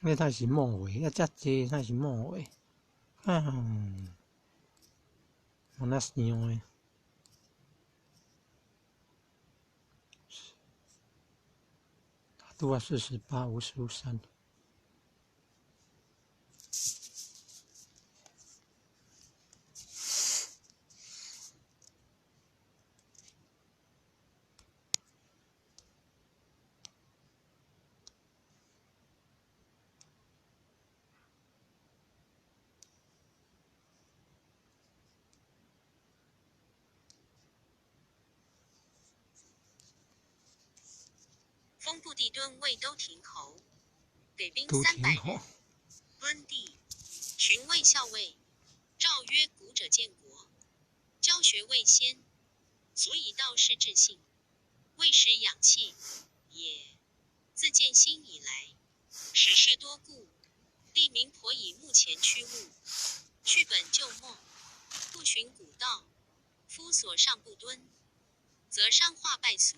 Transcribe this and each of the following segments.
那才是木话，遮济才是木话。我那是样诶。打度啊48，55，3。封部地敦魏都亭侯，北兵都300挺好人。。敦地，寻魏校尉。诏曰：古者建国，教学未先，所以道士治性，为时养气也。自建兴以来，时事多故，利民颇以目前趋物，去本就末，不循古道。夫所上不敦，则商化败俗。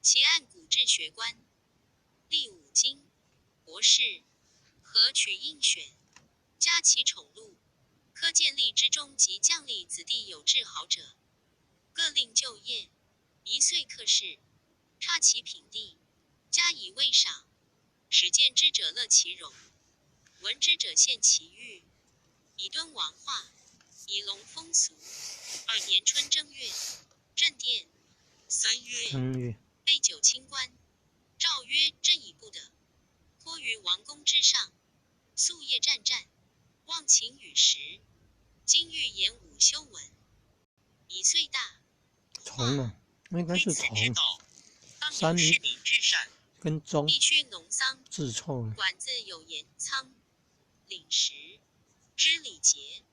其按古治学官，立五经、博士，何取应选，加其宠禄，科建立之中及将吏子弟有志好者，各令就业，一岁课试，差其品第，加以微赏，使见之者乐其容，闻之者羡其誉，以敦王化，以隆风俗。2年春正月，正殿。3月，正月。备酒清官。诏曰：朕已不得，托于王宫之上，夙夜战战，忘寝与食。今欲言午修文，以岁大。虫啊，应该是虫。山市民之善，跟钟必须农桑，字臭了。管字有言仓，领食，知礼节，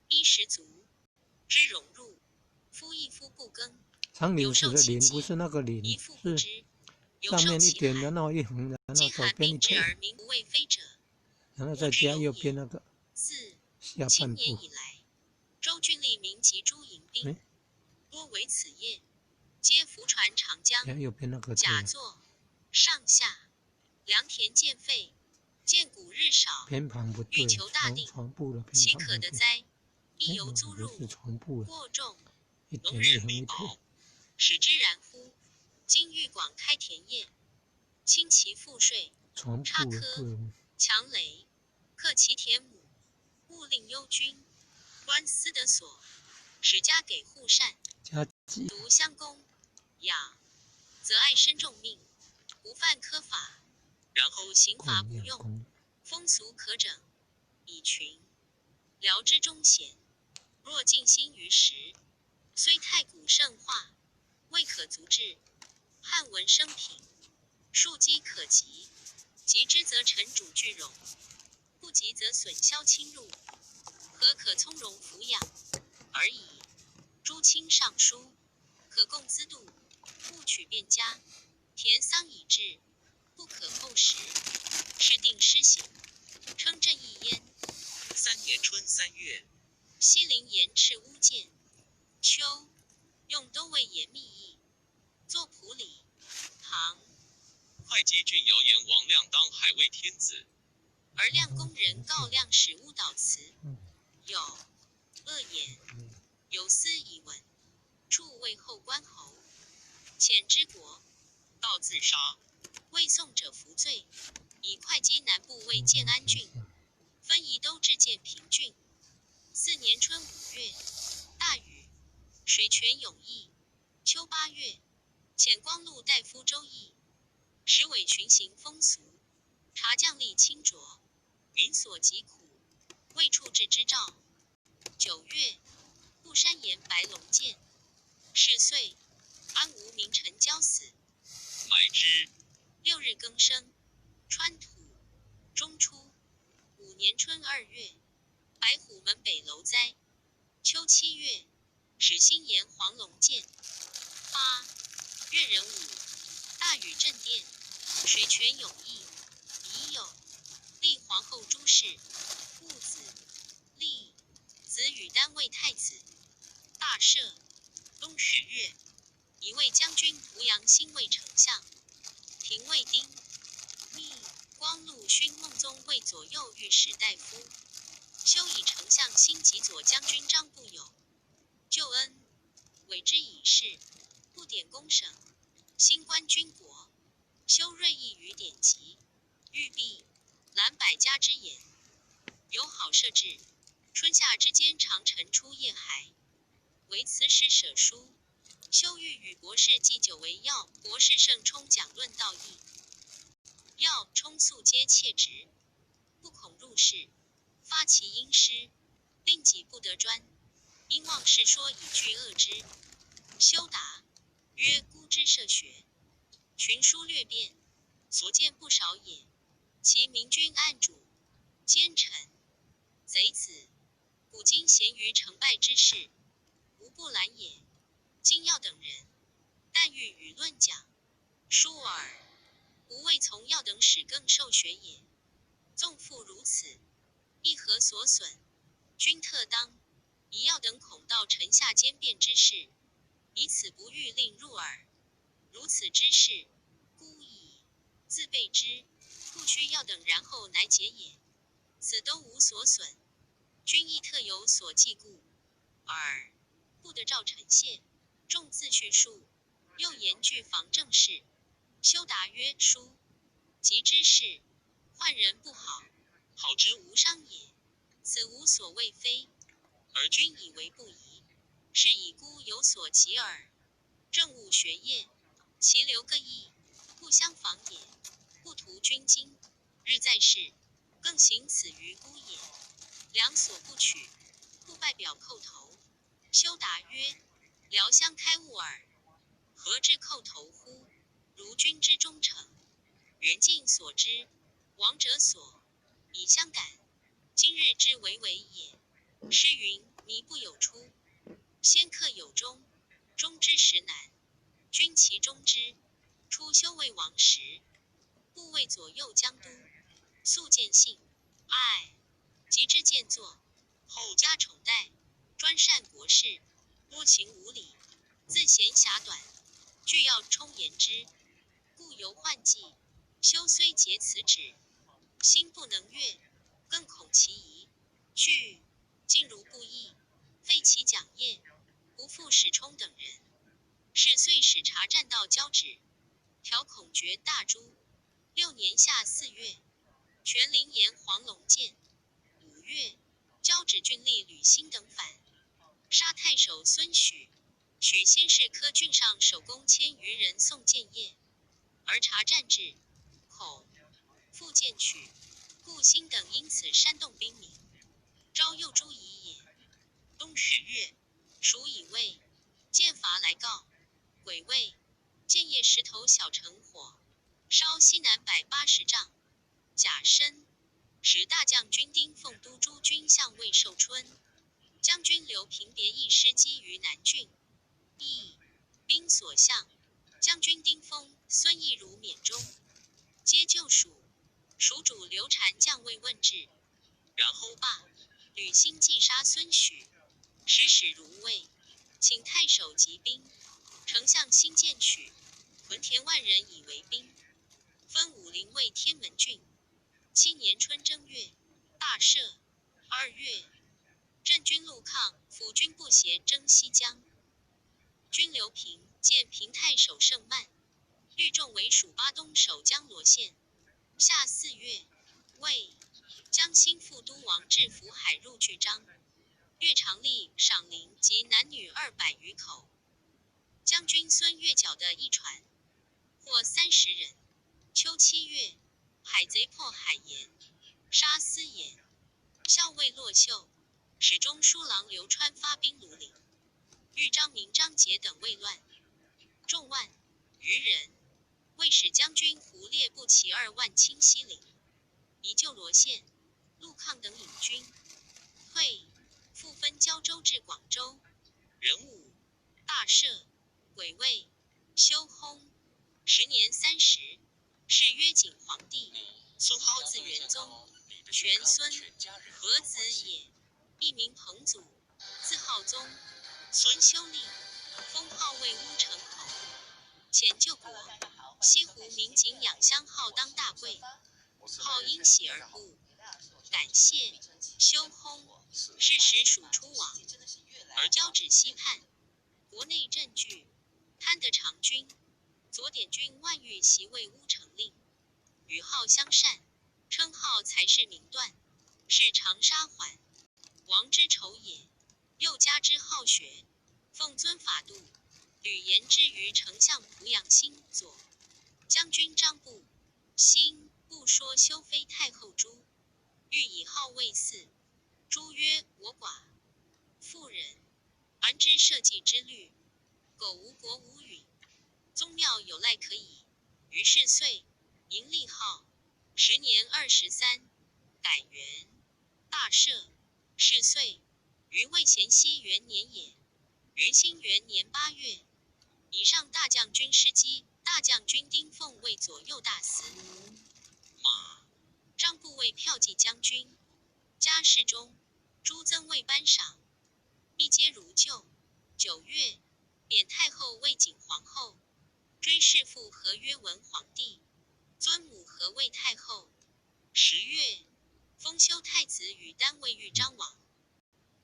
衣食足，知荣辱。夫一夫不耕，长领时的领不是那个领，是上面一点，然后一横，然后左边一撇，然后再加右边那个下半部。周郡吏民及诸营兵，多为此业，皆服船长江。右边那个甲作上下，良田见废，见谷日少。偏旁不对，欲求大定，床部的偏岂旁可得哉？亦犹租入，是床部过重，一点一横一撇。使之然乎？今欲广开田业，轻其赋税，插科，强雷，克其田亩，勿令忧军。官司得所，使家给户善，独乡公养，则爱身重命，不犯苛法。然后刑罚不用，风俗可整，以群辽之中贤。若尽心于时，虽太古圣化，未可足治。汉文生平，庶几可及，及之则臣主俱荣，不及则损消侵入，何可从容抚养而已？诸卿尚书，可供资度，勿取变家。田桑已至，不可后食。是定施行，称正义焉。3年春3月，西陵严敕屋建。秋，用都尉严密议，作仆礼。唐会稽郡谣言王亮当还为天子，而亮公人告亮使误导词，有恶言，有司以闻，处为后关侯，遣之国，告自杀。魏宋者服罪，以会稽南部为建安郡，分宜都至建平郡。4年春5月，大雨，水泉涌溢。秋8月，遣光禄大夫周易，使伪群行风俗，察将吏清浊，民所疾苦，未处置之兆。9月，布山岩白龙剑，是岁，安无名臣交死，埋之。6日庚申，川土，中出。5年春2月，白虎门北楼灾。秋7月，始兴炎黄龙剑。8月壬午，大雨震殿，水泉涌溢。乙酉，立皇后朱氏，戊子，立子羽单为太子。大赦。冬10月，以为将军濮阳兴卫丞相。廷尉丁密光禄陆勋孟宗为左右御史大夫，修以丞相辛及左将军张不友，救恩，委之以事，不典公省，兴官军国，修锐意于典籍，玉璧，览百家之言，有好设置。春夏之间常晨出夜海，为辞使舍书。修欲与博士祭酒为要，博士盛充讲论道义。要充素皆切直，不恐入室，发其阴湿，令己不得专。因望世说以具恶之。修答曰：孤之涉学，群书略变，所见不少也。其明君暗主，奸臣，贼子，古今贤于成败之事，无不览也。今要等人，但欲与论讲，殊尔，吾未从要等使更受学也。纵复如此，亦何所损？君特当以要等恐到臣下兼变之事，以此不欲令入耳。如此之事，孤以自备之，不须要等然后乃解也。此都无所损，君亦特有所忌故耳。不得照臣谢，重自叙述，又言具防正事。修答曰：书及之事，患人不好，好之无伤也。此无所谓非，而君以为不宜，是以孤有所及耳。政务学业，其流各异，不相仿也。不图君精，日在世，更行此于孤也。良所不取，不拜表叩头。修答曰：辽相开悟耳，何至叩头乎？如君之忠诚，人尽所知，王者所以相感。今日之为也。诗云：迷不有出，先克有终，终之时难。君其终之，初修魏王时，部为左右江都，素见信爱，及至建作，后加宠待，专善国事，多情无礼，自嫌狭短，具要充言之，故犹患忌。修虽竭此旨，心不能悦，更恐其疑。惧竟如不义，废其讲业，不复史冲等人。是遂使察战道交趾，调孔诀大诛。6年夏4月，全陵沿黄龙剑。5月，交趾郡吏吕兴等反，杀太守孙许。许先是科郡上守公1000余人送谏业，而察战至，恐复见取，故兴等因此煽动兵民，招诱诛夷也。冬10月，蜀以魏剑伐来告，癸未，建业石头小城火，烧西南180丈。甲申，使大将军丁奉都诸军向魏寿春，将军刘平别一师击于南郡。义兵所向，将军丁丰、孙义如缅中，皆救蜀。蜀主刘禅将魏问至，然后罢。吕兴既杀孙许，使如魏，请太守集兵。丞相兴见取，屯田万人以为兵，分武陵为天门郡。7年春正月，大赦。2月，镇军陆抗、辅军不协征西江。军刘平见平太守盛曼，率众为蜀巴东守江罗县。夏4月，魏将新副都王至福海入据章，岳长吏、赏陵及男女200余口。将军孙岳剿的一船，获30人。秋7月，海贼破海盐，杀司盐。校尉骆秀，使中书郎刘川发兵庐陵，豫张明、张杰等未乱，众万余人。魏使将军胡烈部骑2万侵西陵，以救罗县。陆抗等引军退，复分胶州至广州。壬午，大赦。癸未，修薨。10年30，谥曰景皇帝。苏号字元宗，玄孙，何子也。艺名彭祖，字浩宗，孙修立，封号为乌程侯。遣救国，西湖民警养乡号当大贵。号因喜而不感谢，修薨。是时属出往，而交趾西畔。国内振据，贪得长军。左典军万余袭魏乌城令，与号相善，称号才是名断，是长沙缓。王之仇也。又加之好学，奉遵法度，屡言之于丞相濮阳兴左将军张布。兴不说修非太后朱，欲以号为嗣。朱曰：我寡妇人，安知社稷之虑？苟无国无允，宗庙有赖可以。于是遂迎立号。时年23，改元大赦。是岁于魏咸熙元年也。元兴元年8月，以上大将军师基、大将军丁奉为左右大司马，张布为骠骑将军，加侍中。朱增为班赏，一皆如旧。9月，贬太后为景皇后，追谥父和曰文皇帝，尊母和为太后。10月，封修太子与丹为豫章王，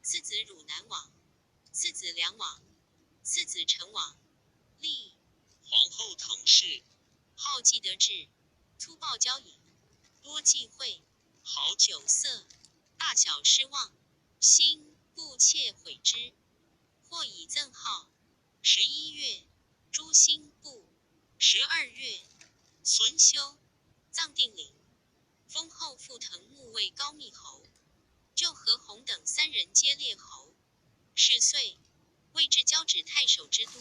次子汝南王，次子梁王，次子陈王，立皇后统氏。好既得志，粗暴骄淫，多忌讳，好酒色，大小失望。兴不窃悔之，或以赠号。11月，诛兴部。12月，孙修葬定陵，封后傅腾穆为高密侯，就何弘等3人皆列侯。是岁，魏至交趾太守之都。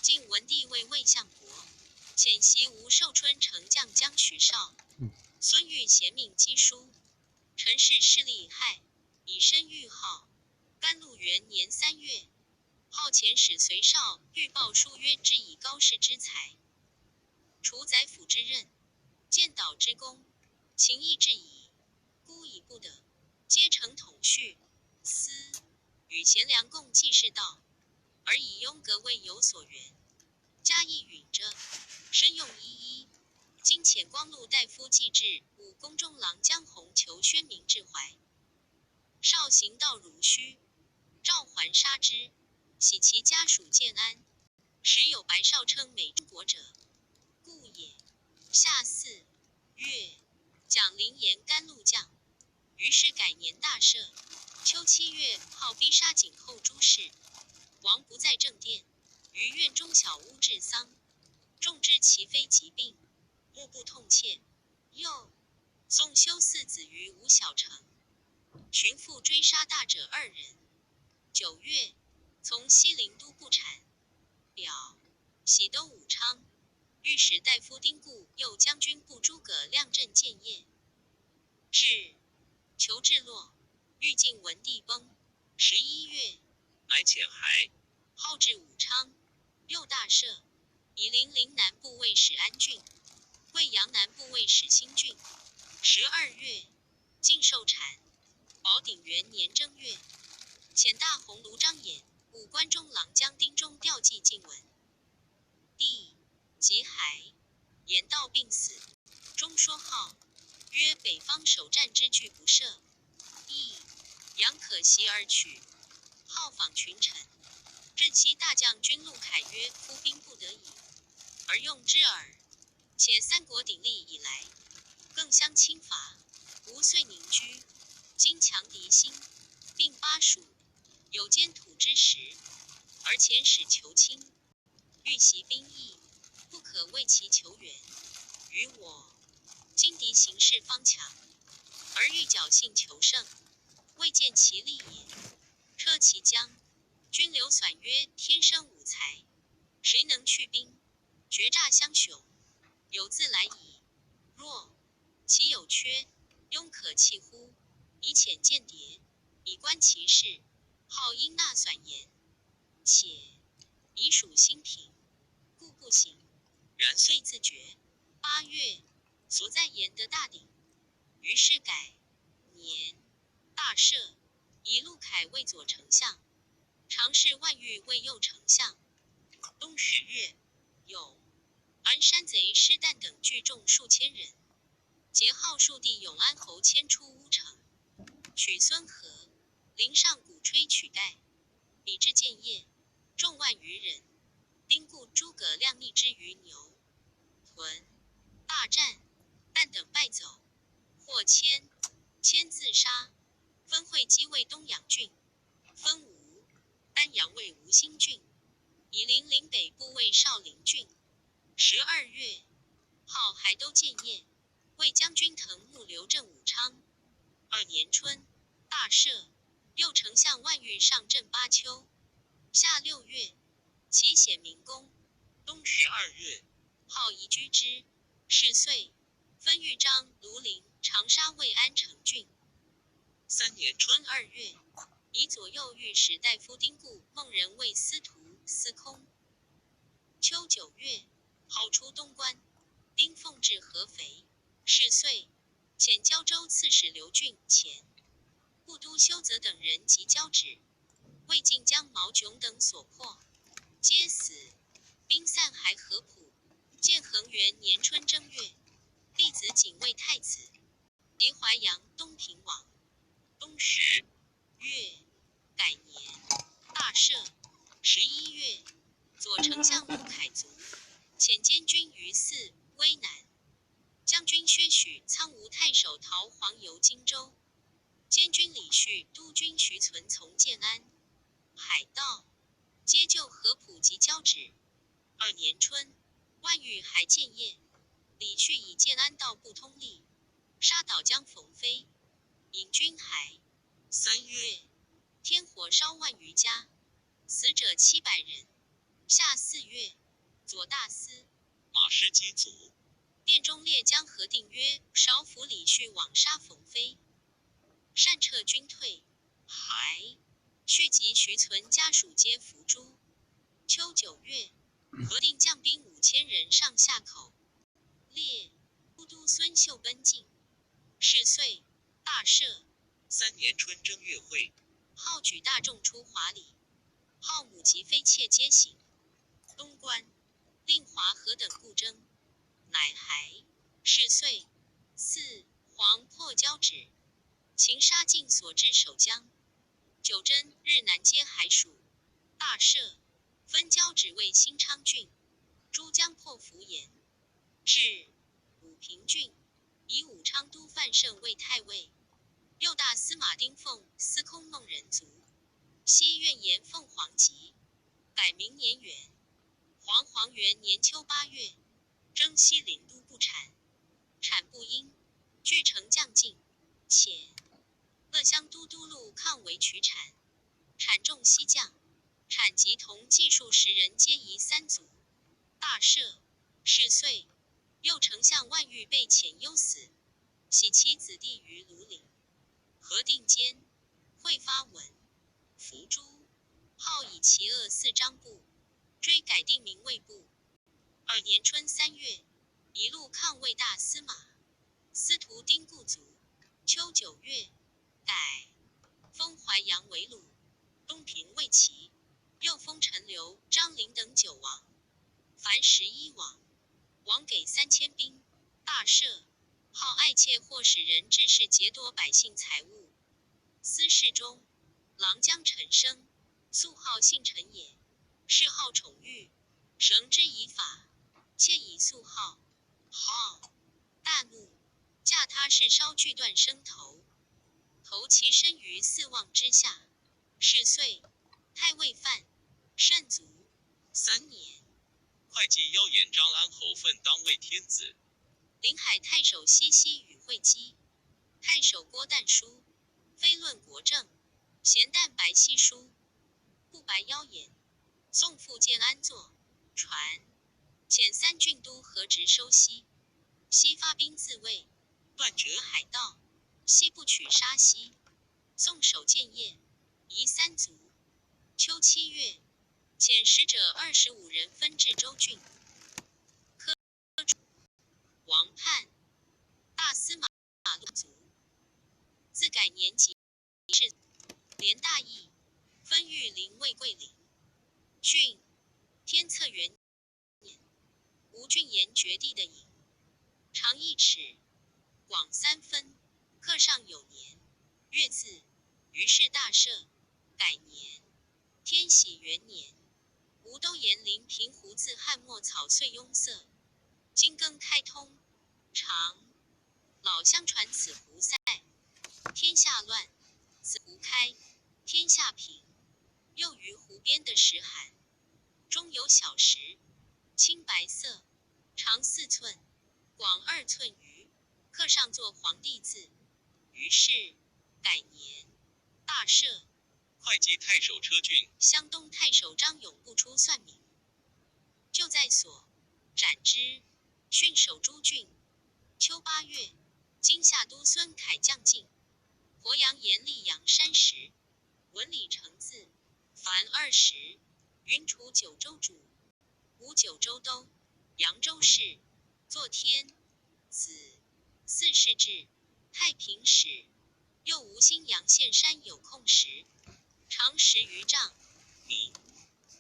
晋文帝为魏相国，遣袭吴寿春丞将将徐绍、孙玉贤命赍书，陈氏势力害，以身御号。甘露元年3月，号遣使随绍欲报书曰：之以高士之才，除宰辅之任，建岛之功，情义至矣，孤以不得，皆承统序司，与贤良共济世道，而以雍革为有所原。嘉义允者，身用一一。今遣光禄大夫季至武宫中郎江洪求宣明至怀。绍行道如虚，召还杀之，喜其家属建安。时有白绍称美中国者，故也。夏4月，蒋灵言甘露降，于是改年大赦。秋7月，号逼杀景后诸事，王不在正殿，于院中小屋治丧，众知其非疾病，莫不痛切。又宋修4子于吴小城，寻父追杀大者2人。9月，从西陵都不产。表喜都武昌，御史大夫丁固右将军部诸葛亮镇建业。至求至落，欲晋文帝崩。11月，乃遣还，号至武昌，又大赦，以陵南部尉使安郡，贵阳南部尉使兴郡。12月，晋寿产。宝鼎元年正月，遣大鸿胪张衍、武关中郎将丁忠调骑晋文帝，即还。衍道病死，中说号，曰：北方首战之惧不赦，亦杨可袭而取。号访群臣，镇西大将军陆凯曰：夫兵不得已，而用之耳。且三国鼎立以来，更相侵伐，吴遂凝居，今强敌心，并巴蜀，有兼土之实，而遣使求亲，欲袭兵役，不可为其求援。于我今敌形势方强，而欲侥幸求胜，未见其利也。车骑将军刘纂曰：天生武才，谁能去兵？决诈相雄，有自来矣。若其有缺，庸可弃乎？以遣间谍，以观其事。号因纳纂言，且以属新平，故不行。然遂自决。8月，所在言得大鼎，于是改年大赦，以陆凯为左丞相，常侍万玉为右丞相。冬10月，有安山贼施旦等聚众数千人，节号数帝永安侯迁出乌城，取孙和，临上鼓吹取代，比至建业，众万余人。兵固诸葛亮逆之于牛屯，大战，但等败走，或迁自杀，分会稽为东阳郡，分吴、丹阳为吴兴郡，以临北部为少陵郡。12月，号还都建业，为将军藤木留镇武昌。2年春，大赦，右丞相万玉上镇巴丘。夏6月，其显明公。冬12月，号移居之，是岁，分豫章、庐陵、长沙为安城郡。3年春2月，以左右御史大夫丁固、孟人为司徒、司空。秋9月，号出东关，丁奉至合肥。是岁，遣胶州刺史刘俊、前部都修泽等人及交趾，魏晋将毛炯等所破，皆死。兵散还合浦。建恒元年春正月，弟子警卫太子，狄淮阳东平王。冬10月，改年，大赦。11月，左丞相陆凯卒，遣监军于泗、威南。将军薛许、苍梧太守陶黄游荆州。监军李旭、督军徐存从建安、海盗，皆就合浦及交趾。2年春，万玉还建业，李旭以建安道不通利，杀倒将冯飞，引军还。3月，天火烧万余家，死者700人。夏4月，左大司马师基卒。殿中列将核定曰：少府李旭枉杀冯飞，善撤军退。还续及徐存家属皆伏诛。秋9月，核定将兵5000人上下口，列都督孙秀奔进。是岁，大赦。3年春正月会，号举大众出华里，号母及妃妾皆行。东关，令华和等故征，乃还。是岁，4黄破交趾，擒杀尽所至守将。九真、日南皆还属。大赦，分交趾为新昌郡，诸将破符延，至武平郡，以武昌都范胜为太尉。6大司马丁奉、司空孟人卒。西苑延凤凰籍，改名年元。黄元年秋8月，征西临都不产，产不应，据城将进，且乐乡都督陆抗为取产，产众西将，产及同计数10人皆夷3族。大赦。是岁，右丞相万玉被遣忧死，徙其子弟于庐陵。核定监会发文，伏诛。号以其恶4章部，追改定名魏部。2年春3月，一路抗为大司马，司徒丁固卒。秋9月，改封淮阳为鲁，东平为齐，又封陈留、张陵等9王，凡11王。王给3000兵。大赦。号爱妾或使人治事劫夺百姓财物。司事中，郎将陈升，素号姓陈也，谥号宠玉，绳之以法，妾以素号。号大怒，驾他事烧锯断生头，投其身于4望之下。是岁，太尉范慎卒。3年，会稽妖言张安侯奋当为天子。临海太守西溪与会稽，太守郭旦书，非论国政，咸旦白皙书，不白妖言。宋复建安作传，遣3郡都合直收西。西发兵自卫，断绝海盗，西不取沙溪。宋守建业，夷3族。秋7月，遣使者25人分至州郡。王叛，大司马陆卒。自改年级是连大邑，分豫陵为桂陵郡。天策元年，吴郡言绝地的尹，长1尺，广3分，课上有年月字，于是大赦，改年天禧元年。吴都沿临平湖自汉末草岁壅塞，今更开通，常老相传此湖塞，天下乱，此湖开，天下平。又于湖边的石函，中有小石，青白色，长4寸，广2寸余，刻上作皇帝字。于是改年大赦。会稽太守车俊、湘东太守张永不出算命，就在所，斩之。训守诸郡。秋8月，今夏都孙凯将进，鄱阳严厉阳山石，文理成字，凡20，云除九州主，无九州都，扬州市，作天子4世制，太平使。又吴兴阳县山有空石，长10余丈，名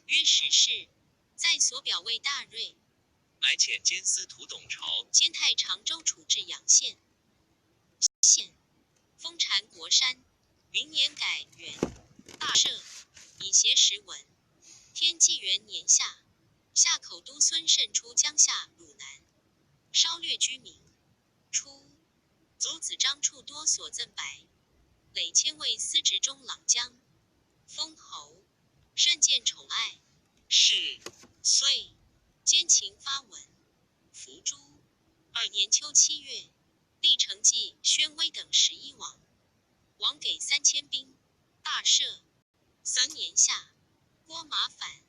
曰石室，在所表为大瑞。乃遣监司徒董朝兼太常州处置阳县。县封禅国山。明年改元大赦，以协时文。天纪元年夏，夏口都孙慎出江夏汝南，烧掠居民。初，祖子张处多所赠白，累迁为司职中郎将，封侯，甚见宠爱。是岁，奸情发文，伏诛。2年秋7月，历承继、宣威等11王，王给3000兵，大赦。3年夏，郭马反，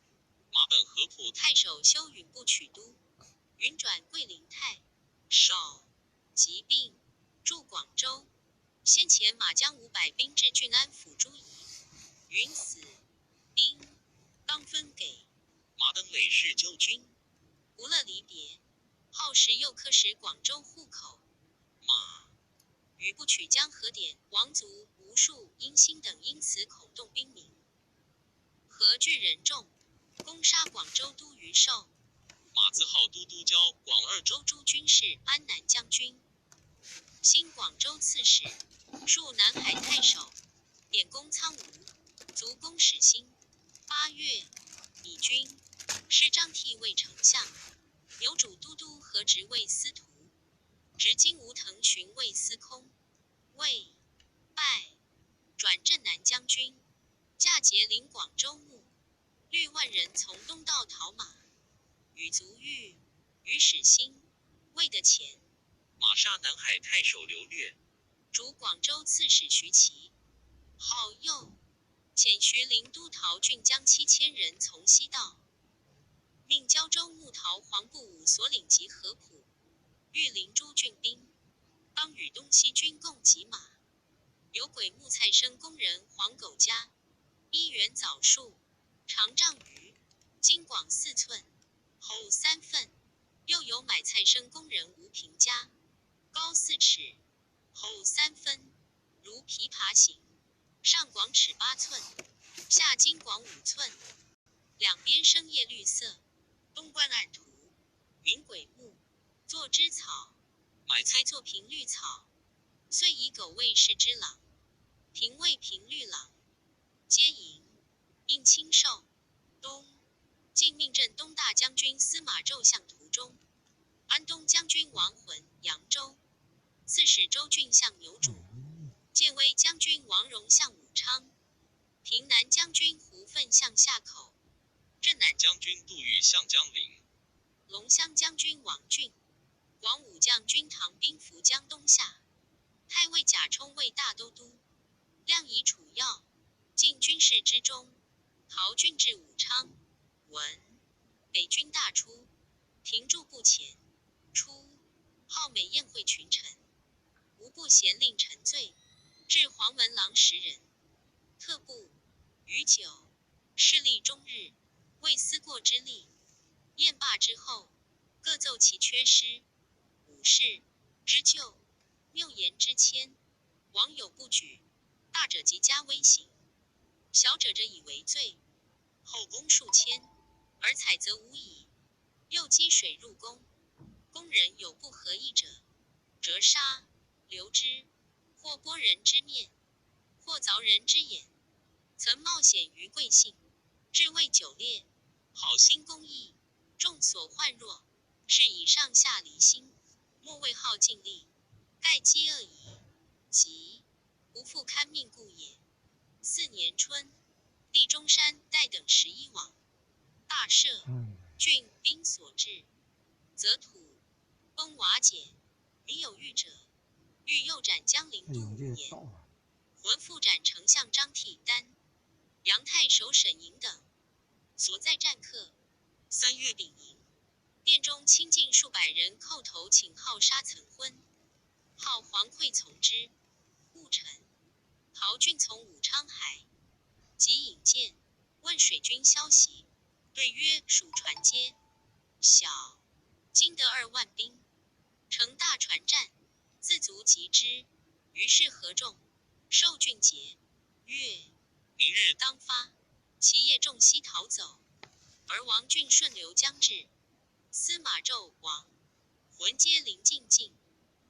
马本合浦太守修允不取都，允转桂林太守，疾病，驻广州。先前马将500兵至郡安抚诸夷，允死，兵当分给马等累世旧军，无乐离别。号时又刻使广州户口。马与不取江河典、王族、吴数、殷兴等因此恐动兵民，何惧人众，攻杀广州都虞寿。马自号都督交广2州诸军事、安南将军，新广州刺史，戍南海太守，典攻苍梧，卒攻始兴。8月，以军师张替为丞相，牛主都督何直为司徒，执金吾腾巡为司空，魏败，转镇南将军，驾节领广州牧，率万人从东道讨马，与卒遇于始兴，魏的前，马杀南海太守刘略，主广州刺史徐齐，号右，遣徐陵都陶郡将7000人从西道，命胶州牧陶黄不武所领及合浦、御林诸郡兵，当与东西军共给马。有鬼木菜生工人黄狗家，1元枣树，长丈余，经广4寸，厚3分。又有买菜生工人吴平家，高4尺，厚3分，如琵琶形，上广尺8寸，下经广5寸，两边生叶绿色，东观案图，名鬼木，作枝草，买菜作平绿草，遂以狗为氏之郎，平为平绿郎，皆迎，应亲授。东晋命镇东大将军司马骤相途中，安东将军王浑扬州，刺史州郡相牛主，建威将军王荣相武昌，平南将军胡奋相夏口，镇南将军杜预相江陵，龙骧将军王俊，广武将军唐兵伏江东下，太尉贾充为大都督，亮以楚要，进军事之中，陶郡至武昌。文北军大出，停驻不前。初，号美宴会群臣，无不咸令臣罪，至黄门郎10人。特部余久，势力终日，未思过之力。宴罢之后，各奏其缺失，武士之旧，谬言之谦，王有不举，大者即加微刑，小者者以为罪。后宫数千，而采则无矣。又积水入宫，宫人有不合意者，折杀。留之，或剥人之面，或凿人之眼，曾冒险于贵姓，至为久烈，好心公义，众所患弱，是以上下离心，莫为好尽力，盖饥饿矣。即不复堪命故也。4年春，地中山代等11往，大赦，郡兵所至，则土崩瓦解，民有遇者，欲诱斩江陵杜武言，魂复斩丞相张替丹、杨太守沈莹等，所在战客。3月丙寅，殿中亲近数百人叩头请号杀岑昏，号黄溃从之。戊辰，陶俊从武昌海，即引荐问水军消息，对曰：蜀船皆小，今得2万兵，乘大船战，自足击之。于是合众，受俊节，曰：明日当发。其夜众悉逃走，而王俊顺流将至。司马骤王浑皆临近境，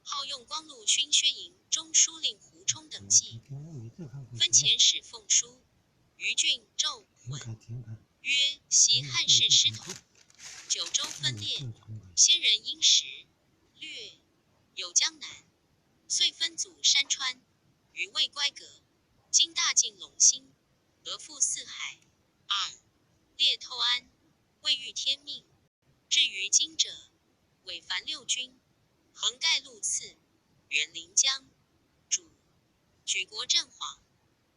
好用光禄勋薛营中书令胡冲等计，分遣使奉书于郡骤浑，曰：袭汉室师统，九州分裂，先人因时略有江南，遂分阻山川，余未乖革。今大尽陇心，俄覆四海。2. 列偷安，未遇天命。至于今者，伪凡6军，横盖路次，远临江，主举国震惶，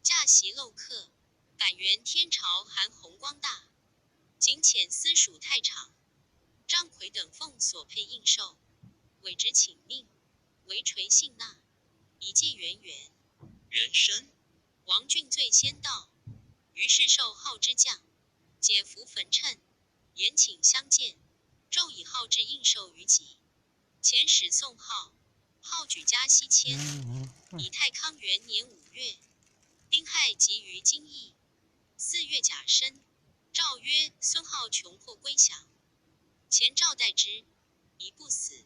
驾袭漏客，感元天朝韩弘光大，仅遣司属太常张奎等奉所配应受，委职请命，为垂信纳，以记元元。人生王俊最先到，于是受号之将，解服焚称，言请相见。骤以号至应受于己，遣使送号，号举加西迁。以太康元年5月，丁亥即于京邑。4月甲申，诏曰：孙浩穷迫归降，前诏待之，已不死。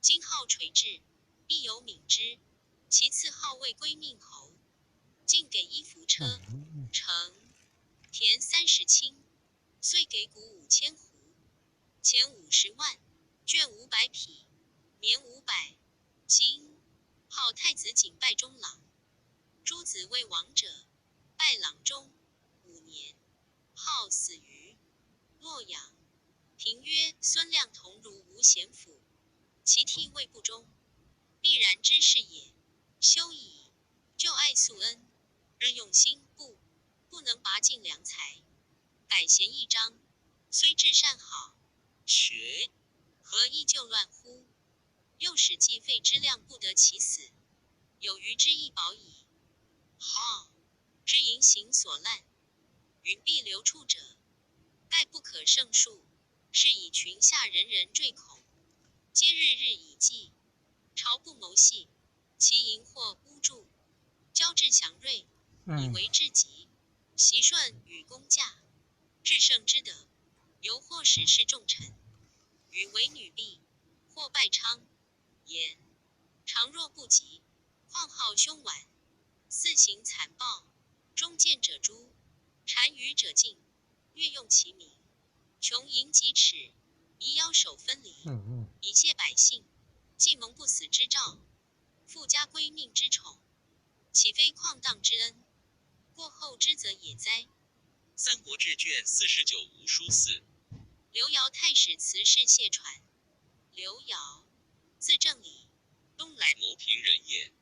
今号垂至，必有敏之。其次号未归命侯，竟给衣服车、乘、田30顷，遂给谷5000斛。钱50万，绢500匹，棉500。今号太子景拜中郎，诸子为王者，拜郎中。5年，号死于洛阳。评曰：孙亮同如无贤辅，其替位不忠，必然之事也。休矣，就爱素恩，任用心不能拔尽良才，改贤一章，虽至善好，学何亦就乱乎？又使既废之量不得其死，有余之亦保矣。号之淫行所滥，云必流处者，盖不可胜数，是以群下人人坠恐，皆日日以继。朝不谋系，其淫惑污助，骄志祥锐，以为至极。习顺与公驾，至圣之德，犹或使事重臣，与为女婢，或拜昌言，常若不及，况好凶顽，肆行残暴，忠谏者诛，单于者禁，略用其名，穷淫极耻，以妖首分离，以窃百姓，既蒙不死之兆，复加归命之宠，岂非旷荡之恩？过后之则也哉。三国志卷49吴书4。刘繇太史慈氏谢传。刘繇，字正礼，东莱牟平人也。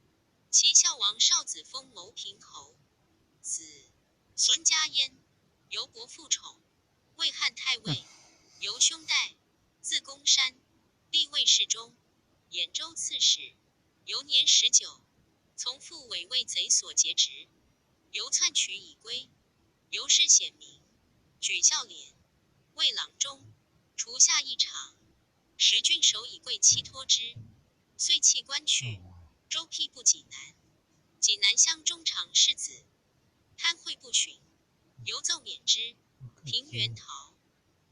其孝王少子封牟平侯，子孙家焉，由伯父宠，魏汉太尉，由兄代，字公山，历尉侍中，兖州刺史。由年19，从父伪魏贼所劫职，由篡取以归，由是显明，举孝廉，魏郎中，除下一场，时郡守以贵戚托之，遂弃官去，州辟部济南。济南乡中常世子，贪贿不循，犹奏免之。平原陶、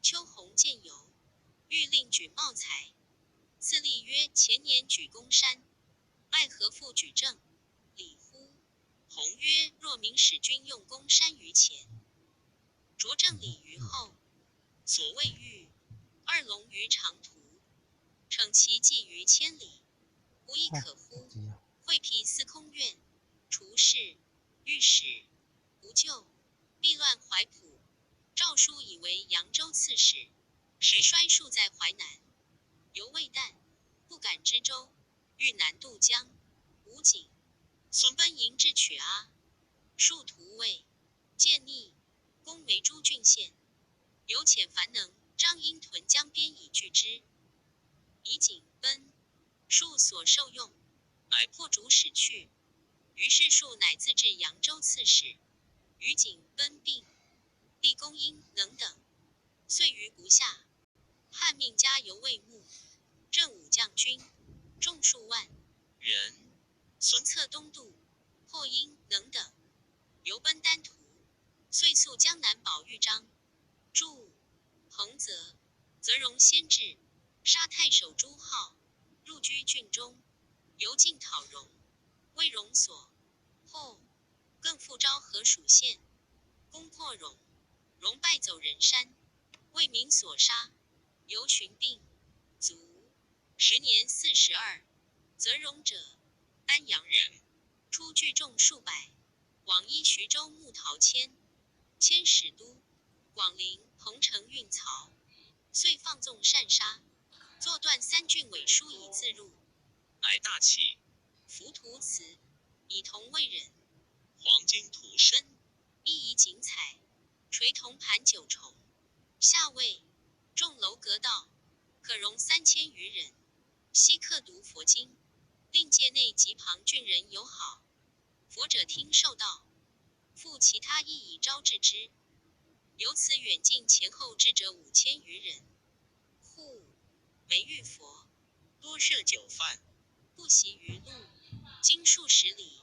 秋鸿见由，欲令举茂才，赐立曰前年举公山，爱何复举证？礼乎？弘曰：若明使君用弓山于前，着正礼于后，所谓欲，二龙于长途，骋其计于千里，无亦可乎？会辟司空院，除侍、御史、无咎，避乱怀朴。诏书以为扬州刺史，时衰戍在淮南，犹未旦，不敢知州，欲南渡江。吴景、孙奔迎至取阿，戍图魏，建逆，攻梅诸郡县，有遣樊能、张英屯江边以拒之。以景、奔、戍所受用，乃破主使去。于是戍乃自至扬州刺史。于景、奔并，立公英、能等，遂于不下。汉命加犹未牧，正武将军，众数万人。孙策东渡，破英、能等，由奔丹徒，遂宿江南保豫章。驻彭泽，泽荣先至，杀太守朱浩，入居郡中，由进讨荣，为荣所后，更复招河属县，攻破荣，荣败走人山，为民所杀，由寻病卒。时年42。泽荣者，丹阳人，出聚众数百，往依徐州募陶谦，迁使都、广陵、彭城运曹，遂放纵擅杀，作断3郡委书以自入，乃大起，服图辞，以铜为人，黄金涂身，衣以锦彩，垂铜盘9重，下位，众楼阁道，可容3000余人，悉刻读佛经，令界内及旁郡人友好。佛者听受道，复其他意以招致之。由此远近前后至者5000余人。户每遇佛，多设酒饭，不习于路，经数10里，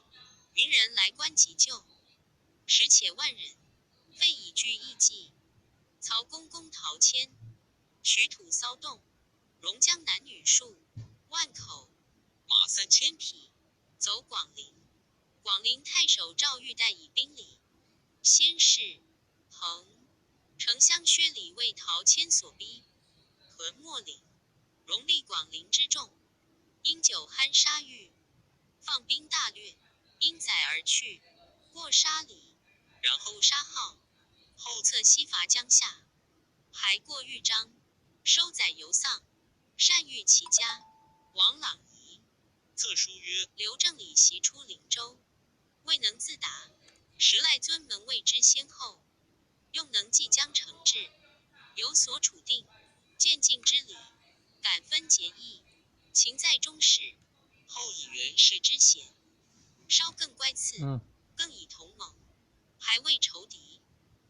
云人来观急救，时且万人，费以具义计。曹公公陶谦，徐土骚动，戎将男女数万口，马3000匹，走广陵。广陵太守赵玉带以兵礼。先是，彭、丞相薛礼为陶谦所逼，屯秣陵，戎立广陵之众，因酒酣杀玉，放兵大掠，因载而去，过沙里，然后杀号，后侧西伐江夏，还过豫章，收载游丧，善遇其家，王朗仪。册书曰：刘正礼袭出灵州，未能自达，时赖尊门卫之先后，用能即将惩治，有所处定，渐进之理，敢分节义，情在中始，后以元氏之贤，稍更乖次，更以同盟，还未仇敌，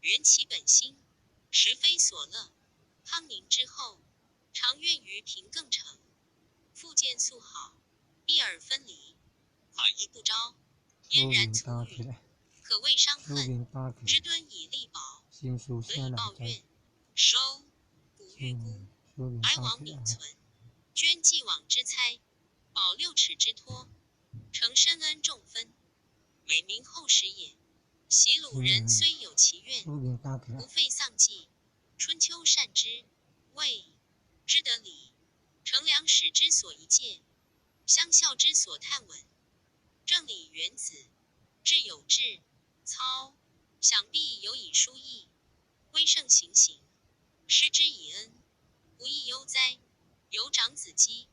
圆其本心，实非所乐。康宁之后，常愿于平更城，复见素好，避而分离，款亦不招，嫣然粗语，可谓伤恨，之敦以力保，得以报怨，收古玉孤，哀王泯存，捐既往之猜，保6尺之托，承深恩重分，美名后世也。袭鲁人虽有其怨，不废丧祭，春秋善之，谓之得礼，乘良史之所宜戒，乡校之所探闻。正礼元子，志有志，操想必有以书义，威盛行刑，施之以恩，无亦忧哉？有长子姬，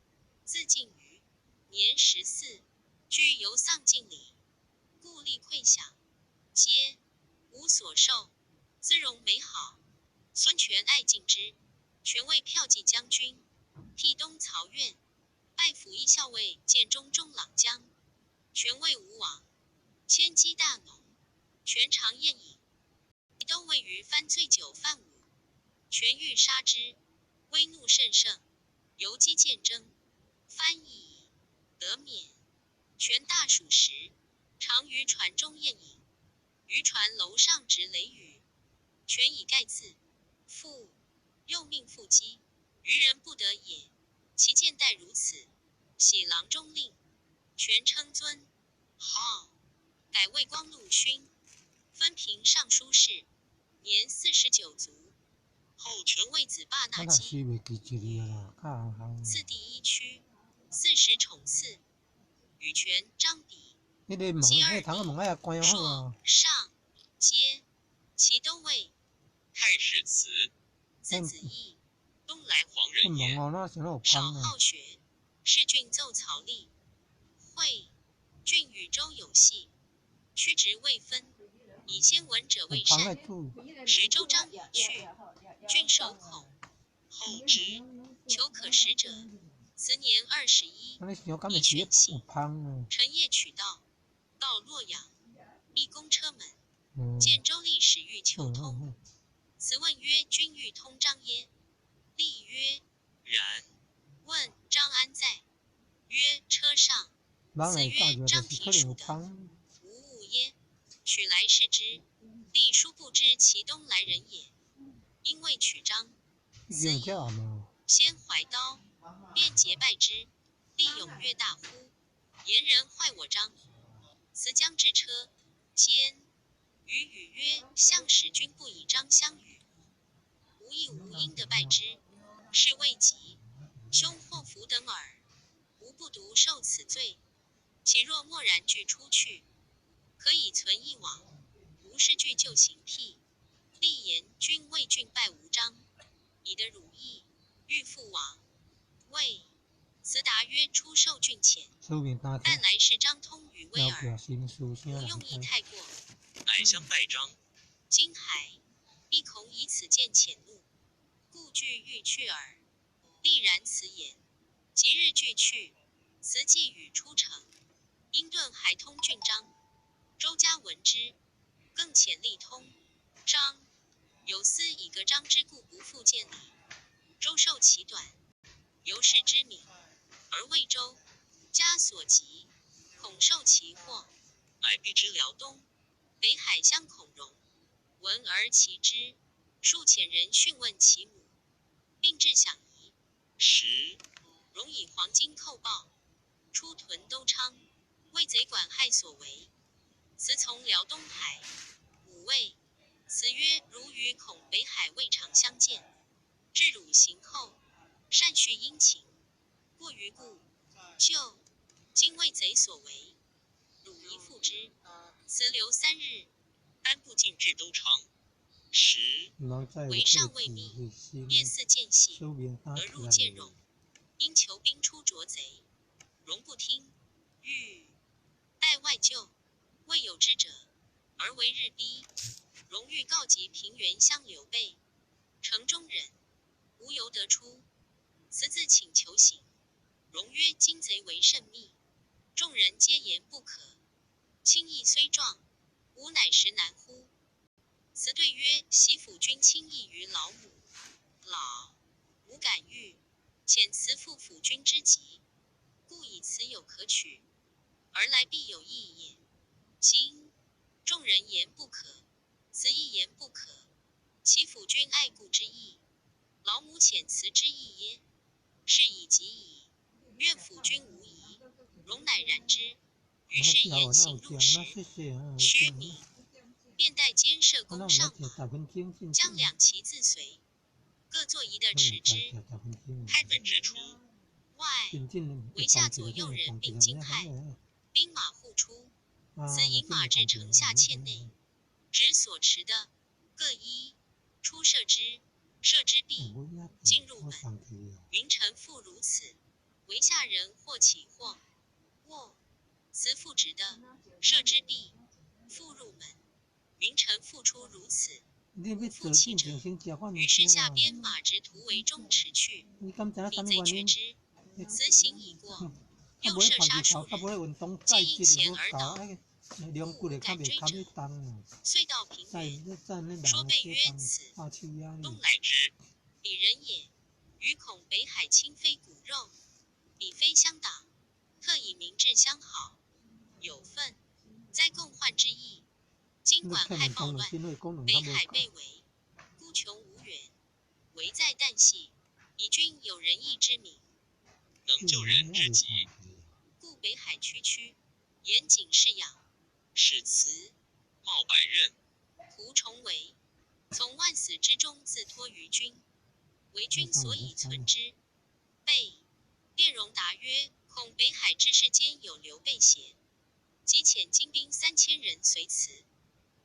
字敬于，年14，居游丧敬礼，故立馈享，皆无所受，姿容美好。孙权爱敬之，权为骠骑将军，辟东曹院，拜辅义校尉建中中郎将。权为吴王，迁击大农，权常宴饮，都位于藩醉酒犯伍，权欲杀之，威怒甚盛，游击见征，藩以得免。权大暑时，常于船中宴饮，渔船楼上执雷雨，权以盖刺，复又命复击，渔人不得也。其见待如此，喜郎中令，权称尊号，改为光禄勋，分平尚书事，年49卒。后权为子罢纳基，赐第1区，40宠嗣。与权、张比、姬二弟、朔、上、阶，其都尉。太史慈，字子义，东莱黄人也。少好学，仕郡奏曹吏。会郡与周有隙，屈职未分，以先闻者为善。使周章已去，郡守恐，后之，求可食者。辞年21，以权幸。陈夜取道，到洛阳，一公车门，见周历史欲求通。辞问曰：“君欲通章耶？”历曰：“然。”问张安在？曰：“车上。”子曰：“张提属的，无物耶？”取来视之，历殊不知其东来人也。因为取章，子以先怀刀，便结拜之。历踊跃大呼：“言人坏我章！”辞将至车间，语曰：“相使君不以章相与。”无义无因的拜之，是未及，兄祸福等耳。吾不独受此罪，其若默然具出去，可以存一往。吾是具就行辟。历言君为郡拜无章，以得汝意，欲复往。谓辞答曰：“出受郡前，但来是章通与威耳，吾用意太过，乃相拜章。今还，亦恐以此见潜怒，故惧欲去耳。”历然辞言。即日俱去，辞既与出城，因顿还通郡章。周家闻之，更遣吏通章。有司以革章之故不复见礼，周受其短，由是之名，而谓周家所及，恐受其祸，乃避之辽东。北海相孔融，闻而其之，数遣人讯问其母，并至享仪。时融以黄金扣报，出屯都昌，为贼管害所为。辞从辽东海。母谓辞曰：“如与恐北海未尝相见，至汝行后，善叙殷勤，过于故，就今为贼所为，汝宜复之。”辞留3日，班部进至都昌。时为上未密，夜似见隙，而入见融，因求兵出捉贼，融不听，欲待外救，未有志者，而为日逼。融欲告急平原乡刘备，城中人无由得出，辞自请求行。融曰：“今贼为甚密，众人皆言不可。轻易虽壮，吾乃实难乎？”辞对曰：“袭辅君轻易于老母，老母敢欲，遣辞复辅君之急，故以辞有可取，而来必有异也。今众人言不可，辞亦言不可，其辅君爱故之意，老母遣辞之意耶？是以及矣。愿辅君无疑。”融乃然之。于是言行入时，须弥，便带监射弓上马，将2骑自随，各作一的持之。开本之初，外围下左右人并惊骇，兵马互出。辞引马至城下堑内，执所持的各一出射之，射之必进入门。云臣复如此，围下人或起或卧。辞复直的射之必复入门，云臣复出如此，无复起者。于是下边马直突围中驰去，彼贼觉之，辞行已过，又射杀数人，皆应弦而倒，故无敢追者。遂到平原，说备曰：“此东来之，彼人也。余恐北海亲非骨肉，彼非乡党，特以明志相好，有份灾共患之意。今管害暴乱，北海被围，孤穷无援，危在旦夕。以君有仁义之名，能救人之急，故北海区远景是仰，是辞。冒百仞，胡重为。从万死之中自托于君，为君所以存之。备。卞荣答曰：恐北海之事间有刘备邪？即遣精兵3000人随辞。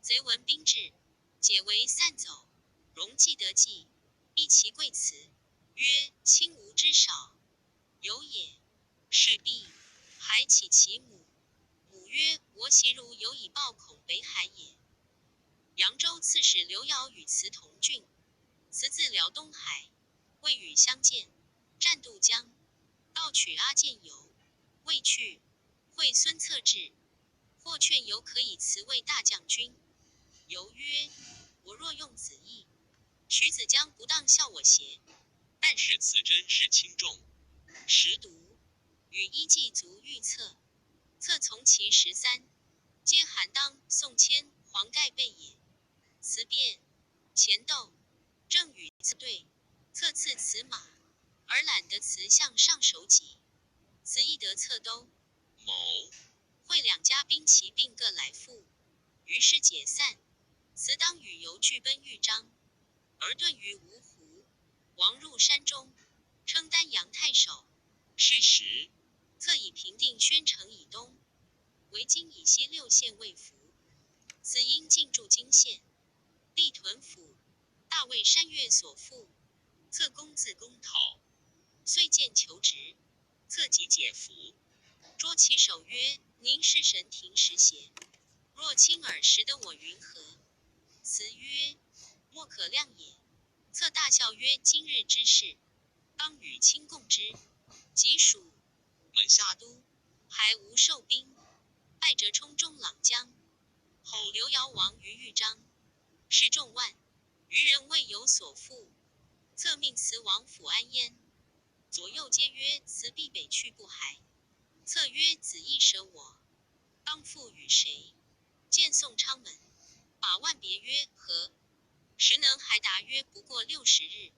贼闻兵至，解围散走。荣既得计，逼其贵辞，曰：卿吾之少，有也。是毕，还启其母。母曰：我昔如有以报恐北海也。扬州刺史刘繇与辞同郡，辞自辽东海，未与相见，战渡江，盗取阿监邮，未去，会孙策至，或劝邮可以辞为大将军。邮曰：我若用子义，徐子将不当效我邪？但是辞真是轻重。时读，与一骑卒遇策，策从其13，皆韩当、宋谦、黄盖备也。辞变，前斗，正与策对，策刺辞马，而揽得辞向上首级，辞亦得策兜。谋，会两家兵骑并各来赴，于是解散。辞当与邮俱奔豫章，而遁于芜湖。王入山中，称丹阳太守。是时，策以平定宣城以东，为今以西6县未服。辞因进驻荆县，立屯府，大为山岳所缚。策公自公讨，遂见求职。策即解服，捉其首曰：您是神庭时邪？若亲耳识得我云何？辞曰：莫可量也。策大笑曰：今日之事，当与卿共之。即蜀门下都，还无受兵，败折冲中朗江。后刘繇亡于豫章，士众万，余人未有所负。策命辞往府安焉，左右皆曰：辞必北去不还。策曰：子义舍我，当复与谁？见宋昌门，把万别曰：何？时能还答曰：不过60日。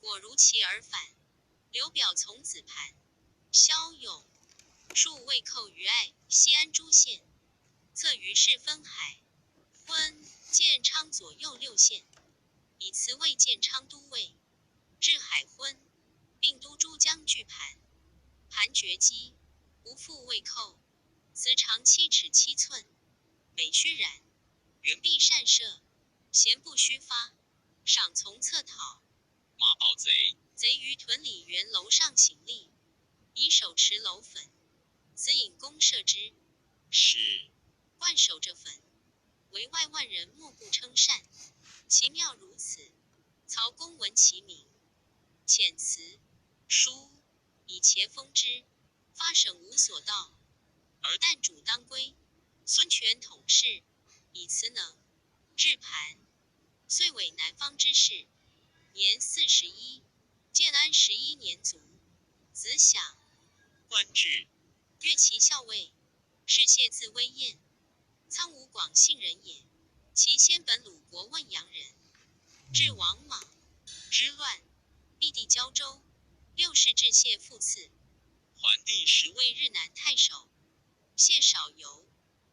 果如期而返。刘表从子盘、骁勇数未寇于爱、西安诸县。策于是分海、昏、建昌左右6县，以辞为建昌都尉。至海昏，并都诸将拒盘。盘决击，无复未寇。辞长7尺7寸，美须髯，圆臂善射，弦不虚发。赏从策讨。马报贼，贼于屯里园楼上行立，以手持楼粉，辞引弓射之。是万守着粉，围外万人莫不称善。其妙如此。曹公闻其名，遣辞书以樵封之，发省无所到。而旦主当归，孙权统事，以辞能。至盘，遂委南方之事。年41，建安11年卒。子享，官至越骑校尉，是谢字威彦，苍梧广信人也。其先本鲁国汶阳人，至王莽之乱，避地交州。6世至谢父赐。桓帝时为日南太守。谢少游，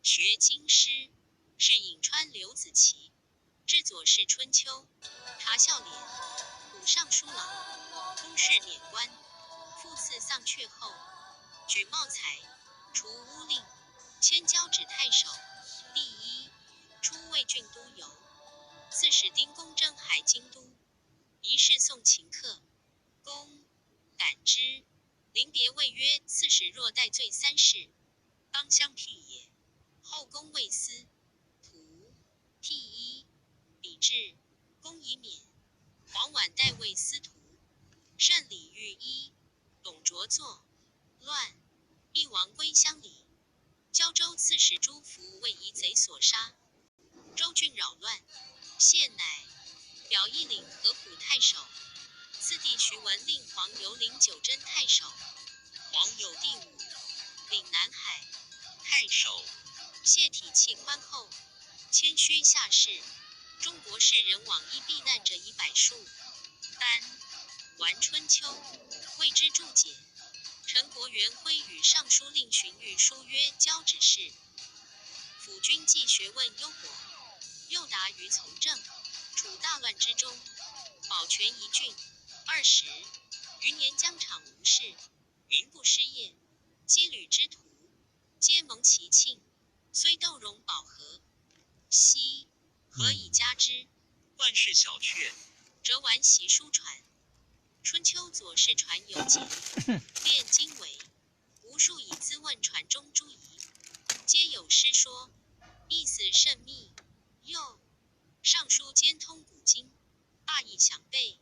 学经师，是颍川刘子奇，至左氏春秋，察孝廉，补尚书郎，通事免官。父赐丧阙后，举茂才，除污令，迁交趾太守。第1，出魏郡都邮。刺史丁公征海京都，一事送秦客，公感之，临别谓曰：刺史若戴罪3事，当相辟也。后公未思，仆辟一，礼至，公以免。黄婉代为司徒，甚礼遇一。董卓作乱，一王归乡里。交州刺史朱福为夷贼所杀，州郡扰乱，谢乃表义领河浦太守。次弟徐闻令黄游领九真太守。黄有第5，领南海太守。谢体气宽厚，谦虚下士。中国士人往依避难者以百数。丹、玩春秋，谓之注解。陈国元挥与尚书令荀彧书曰：交指示，辅君既学问忧国，又达于从政，处大乱之中，保全一郡。20余年疆场无事，民不失业，羁旅之徒皆蒙其庆，虽窦融保和，奚何以加之？万事小阙，折玩习书传。春秋左氏传有节，炼经纬，无数以资问传中诸夷，皆有诗说，意思甚密。又尚书兼通古今，大义详备，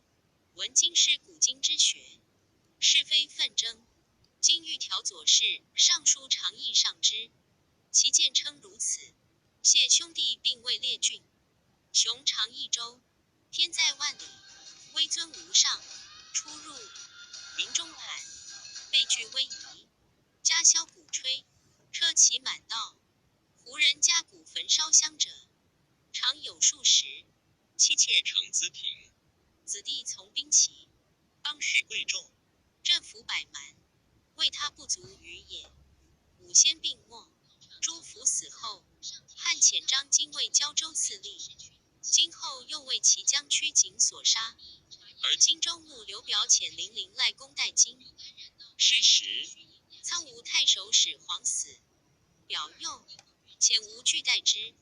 闻经师古今之学，是非纷争。今欲调左氏，尚书常议上之，其见称如此。谢兄弟并未列郡，雄长一州，天在万里，威尊无上。出入民中叛，被惧威仪，家箫鼓吹，车骑满道。胡人家谷焚烧香者，常有数十。妻妾承资庭，子弟从兵骑，当时贵重，政府百蛮，为他不足于也。五先病没，朱福死后，汉遣张经为胶州刺历，今后又为其疆区警所杀。而荆州牧刘表遣零陵赖公代京。是时，苍梧太守使黄死，表右，遣吴拒代之，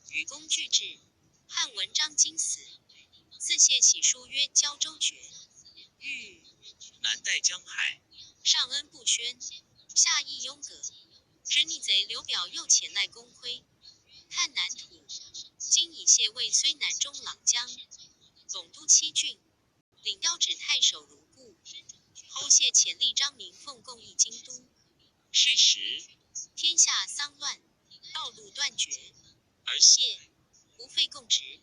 与公俱至。汉闻张经死，自谢起书曰：胶州绝，欲南代江海，上恩不宣，下义拥葛。知逆贼刘表又遣赖公窥，探南土，今以谢魏睢南中郎将，总督七郡，领交趾太守如故。后谢遣吏张明奉共议京都。是时，天下丧乱，道路断绝，而谢不废共职，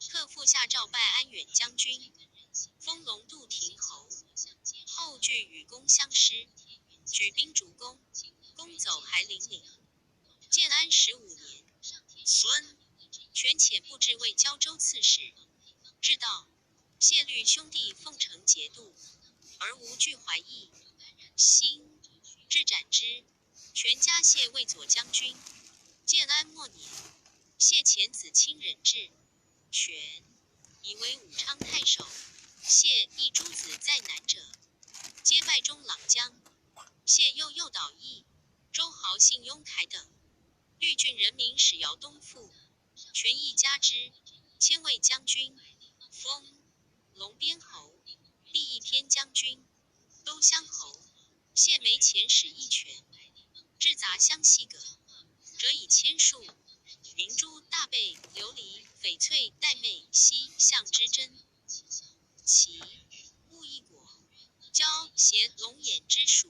特复下诏拜安远将军，封龙渡亭侯。后据与公相师，举兵逐公，公走还陵岭。建安15年，孙权遣部至为胶州刺史，至道，谢律兄弟奉承节度，而无惧怀义，兴至斩之。权加谢为左将军。建安末年，谢遣子亲忍至，权以为武昌太守。谢亦诸子在南者，皆拜中郎将。谢又诱导义、周豪信雍凯等，绿郡人民使姚东附，权亦加之，迁为将军，封龙边侯、第一偏将军、都乡侯。谢没遣使一权，至杂乡细葛，折以千数。明珠、大贝、琉璃、翡翠、玳瑁、犀、象之针，其物一果，胶、鞋、龙眼之属，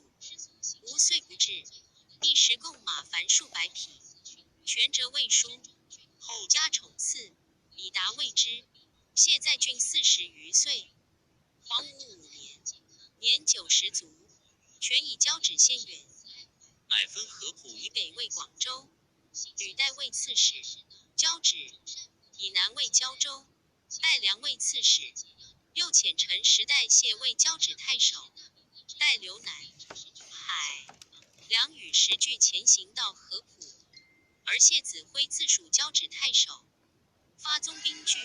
无岁不至。一时贡马凡数百匹，权折未书，后加宠赐，以达谓之。谢在郡40余岁，黄武5年，年90卒。权以交趾县远，乃分合浦以北为广州，履带为刺史；交趾以南为胶州，代梁为刺史。又遣陈时代谢为交趾太守，代留南海。梁与时俱前行到合浦，而谢子辉自属交趾太守，发宗兵据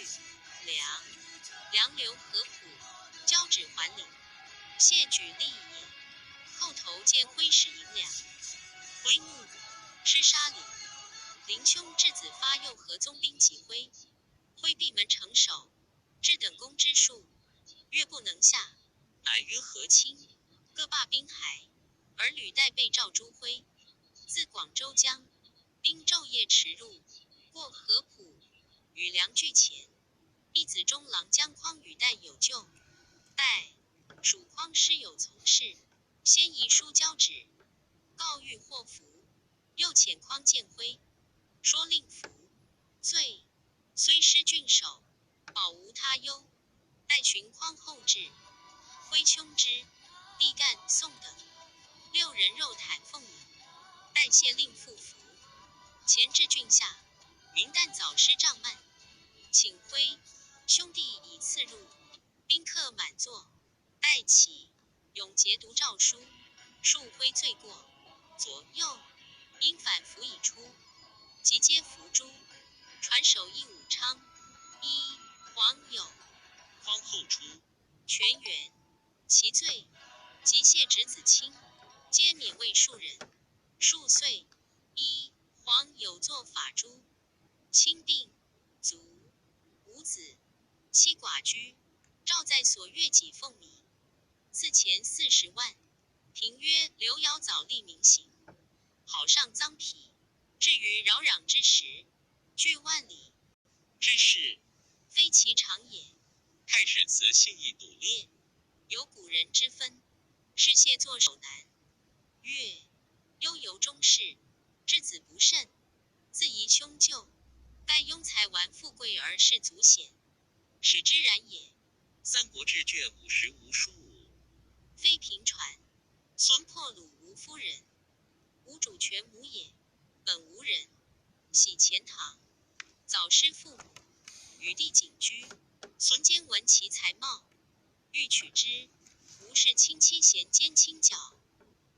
梁留合浦，交趾还领。谢举利也，后头见徽使银两，徽怒，失杀领。灵兄之子发诱合宗兵击徽，徽闭门城守，至等公之数，越不能下，乃曰和亲，各罢兵骸。而履带被召诸徽，自广州江，兵昼夜驰入，过合浦，与梁俱前。一子中郎将匡与带有救，带属匡师有从事，先遗书交趾，告谕祸福。又遣匡见徽，说令服，罪虽失郡守，保无他忧。待寻匡后至，徽兄之毕干、宋等6人肉袒奉迎，待谢令复服。前至郡下，云旦早失帐幔，请徽兄弟以次入，宾客满座。待起，永节读诏书，数挥罪过，左右因反服已出，即皆伏诛。传首义武昌。一黄有匡后出，全员，其罪即谢侄子亲，皆免为庶人。数岁，一黄有作法诛，亲病，卒，无子，妻寡居。诏在所阅己俸米，赐钱40万。平曰：刘繇早立明刑，好上赃皮，至于扰攘之时，据万里，之事非其常也。太史慈信义笃烈，有古人之分，是谢作首难。曰：忧由中士，之子不慎，自疑凶咎，盖庸才玩富贵而士卒险，使之然也。三国志卷50无书5。非平传，孙破虏无夫人，无主权母也，本无人，喜钱塘，早失父母，与弟景居。孙坚闻其才貌，欲取之，吴氏亲妻贤奸亲角，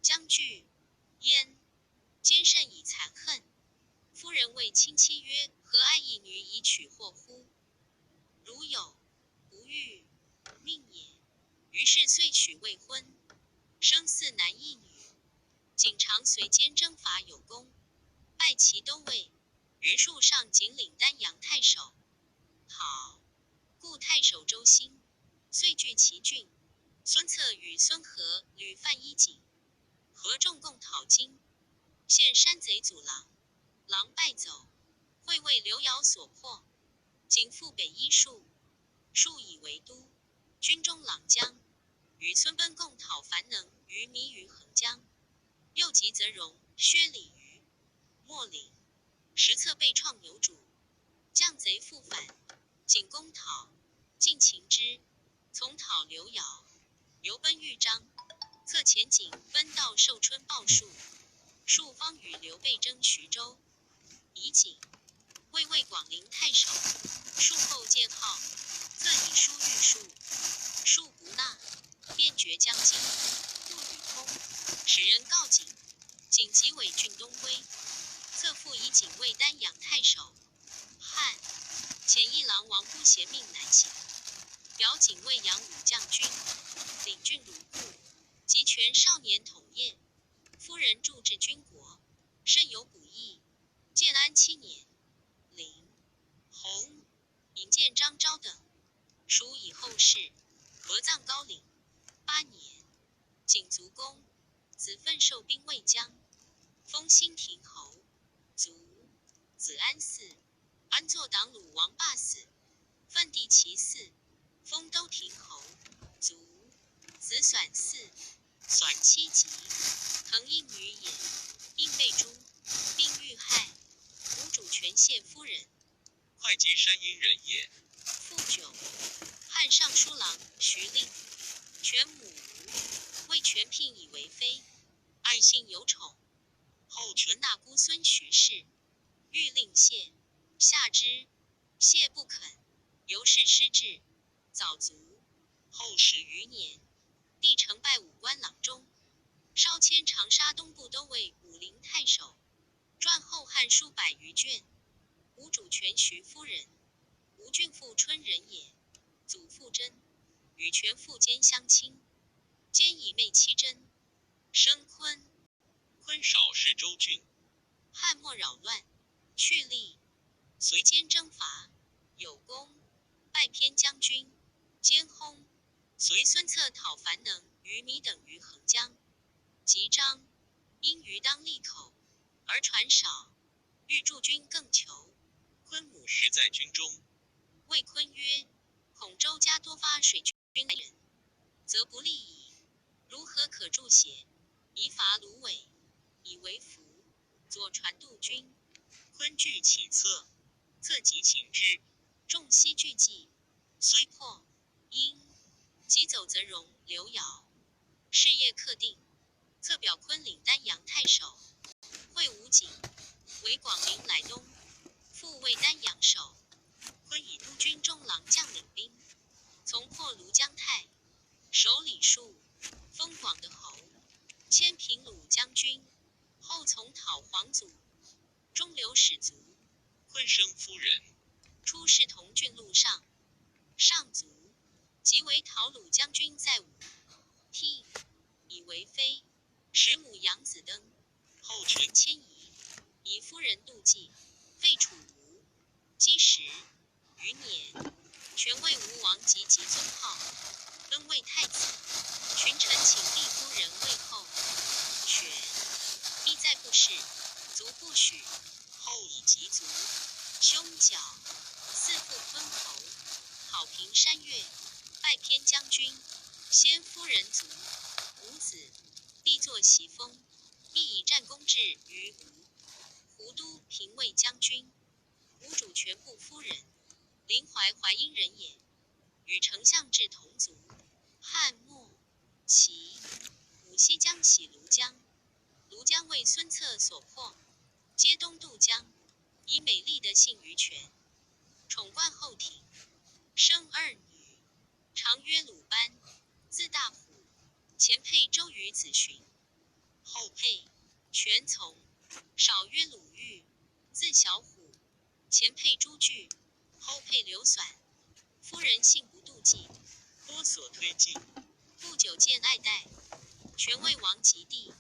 将惧焉。坚甚以残恨。夫人谓亲妻曰：何爱一女以取祸乎？如有，不欲，命也。于是遂许未婚，生4男1女。景常随坚征伐有功，拜其都尉，云数上仅领丹阳太守。好，故太守周兴，遂据其郡。孙策与孙和、吕范一景，合众共讨荆，陷山贼阻狼，狼败走，会为刘繇所破。景复北依戍，戍以为都，军中郎将，与孙贲共讨樊能于糜于横江。又及泽荣、薛礼于秣陵，实策被创牛渚，将贼复返，景攻讨，尽擒之，从讨刘繇，刘奔豫章，策遣景奔到寿春报数，数方与刘备争徐州，以景为广陵太守。数后见号，策以书谕数，数不纳，便绝将津，不与通。使人告景，景即委郡东归。策复以景为丹阳太守。汉遣一郎王不贤命南行，表景为扬武将军，领郡卢固，及全少年统业。夫人驻至军国，甚有补益。建安7年，陵弘引荐张昭等，属以后事，合葬高陵。8年，景卒公，子奋受兵卫将，封新亭侯。卒，子安嗣，安作党鲁王罢死，奋弟其嗣，封都亭侯。卒，子损嗣，损7疾，腾应于也，应被诛，并遇害。吴主权谢夫人，会稽山阴人也。复9，汉尚书郎徐令，权母吴，为权聘以为妃，爱信有宠。后权纳姑孙徐氏，欲令谢，下之，谢不肯，由是失志，早卒。后10余年，帝成拜武官郎中，稍迁长沙东部都尉武陵太守，传后汉书100余卷。吴主权徐夫人，吴郡父春人也，祖父真，与权父坚相亲，坚以妹妻真，生昆。昆少是州郡。汉末扰乱，去吏，随坚征伐，有功，拜偏将军，兼薨。随孙策讨樊能、于糜等于横江，及张，因于当利口，而传少，欲助军更求。昆母时在军中，谓昆曰：孔周家多发水军来人，则不利矣。如何可助邪？宜伐芦苇，以为服，左传度军。昆据其策，策即擒之，众悉俱计，虽破，因即走泽荣、刘繇。事业克定，策表昆领丹阳太守，会吴景，为广陵来东，复为丹阳守。昆以督军中郎将领兵，从破庐江太，守礼数，封广的侯。迁平鲁将军，后从讨黄祖，中流矢卒。昆生夫人，出仕同郡路上，上卒，即为讨鲁将军在武，替以为妃，使母杨子登，后权迁移，以夫人妒忌，废楚吴。积10余年，权为吴王及宗号，登为太子。群臣请立夫人为后，权必在不仕，卒不许。后以及卒，兄角，四父昏侯，讨平山岳，拜偏将军，先夫人卒，无子，必作袭封，亦以战功至于吴。胡都平卫将军，吴主权部夫人，临淮淮阴人也，与丞相志同族。汉末齐武西将起庐江，庐江为孙策所破，皆东渡江，以美丽的姓于权，宠冠后庭，生2女，长曰鲁班，字大虎，前配周瑜子荀，后配权从，少曰鲁豫，字小虎，前配朱据，后配刘缵。夫人性不妒忌，多所推进，不久见爱戴。权为王及第，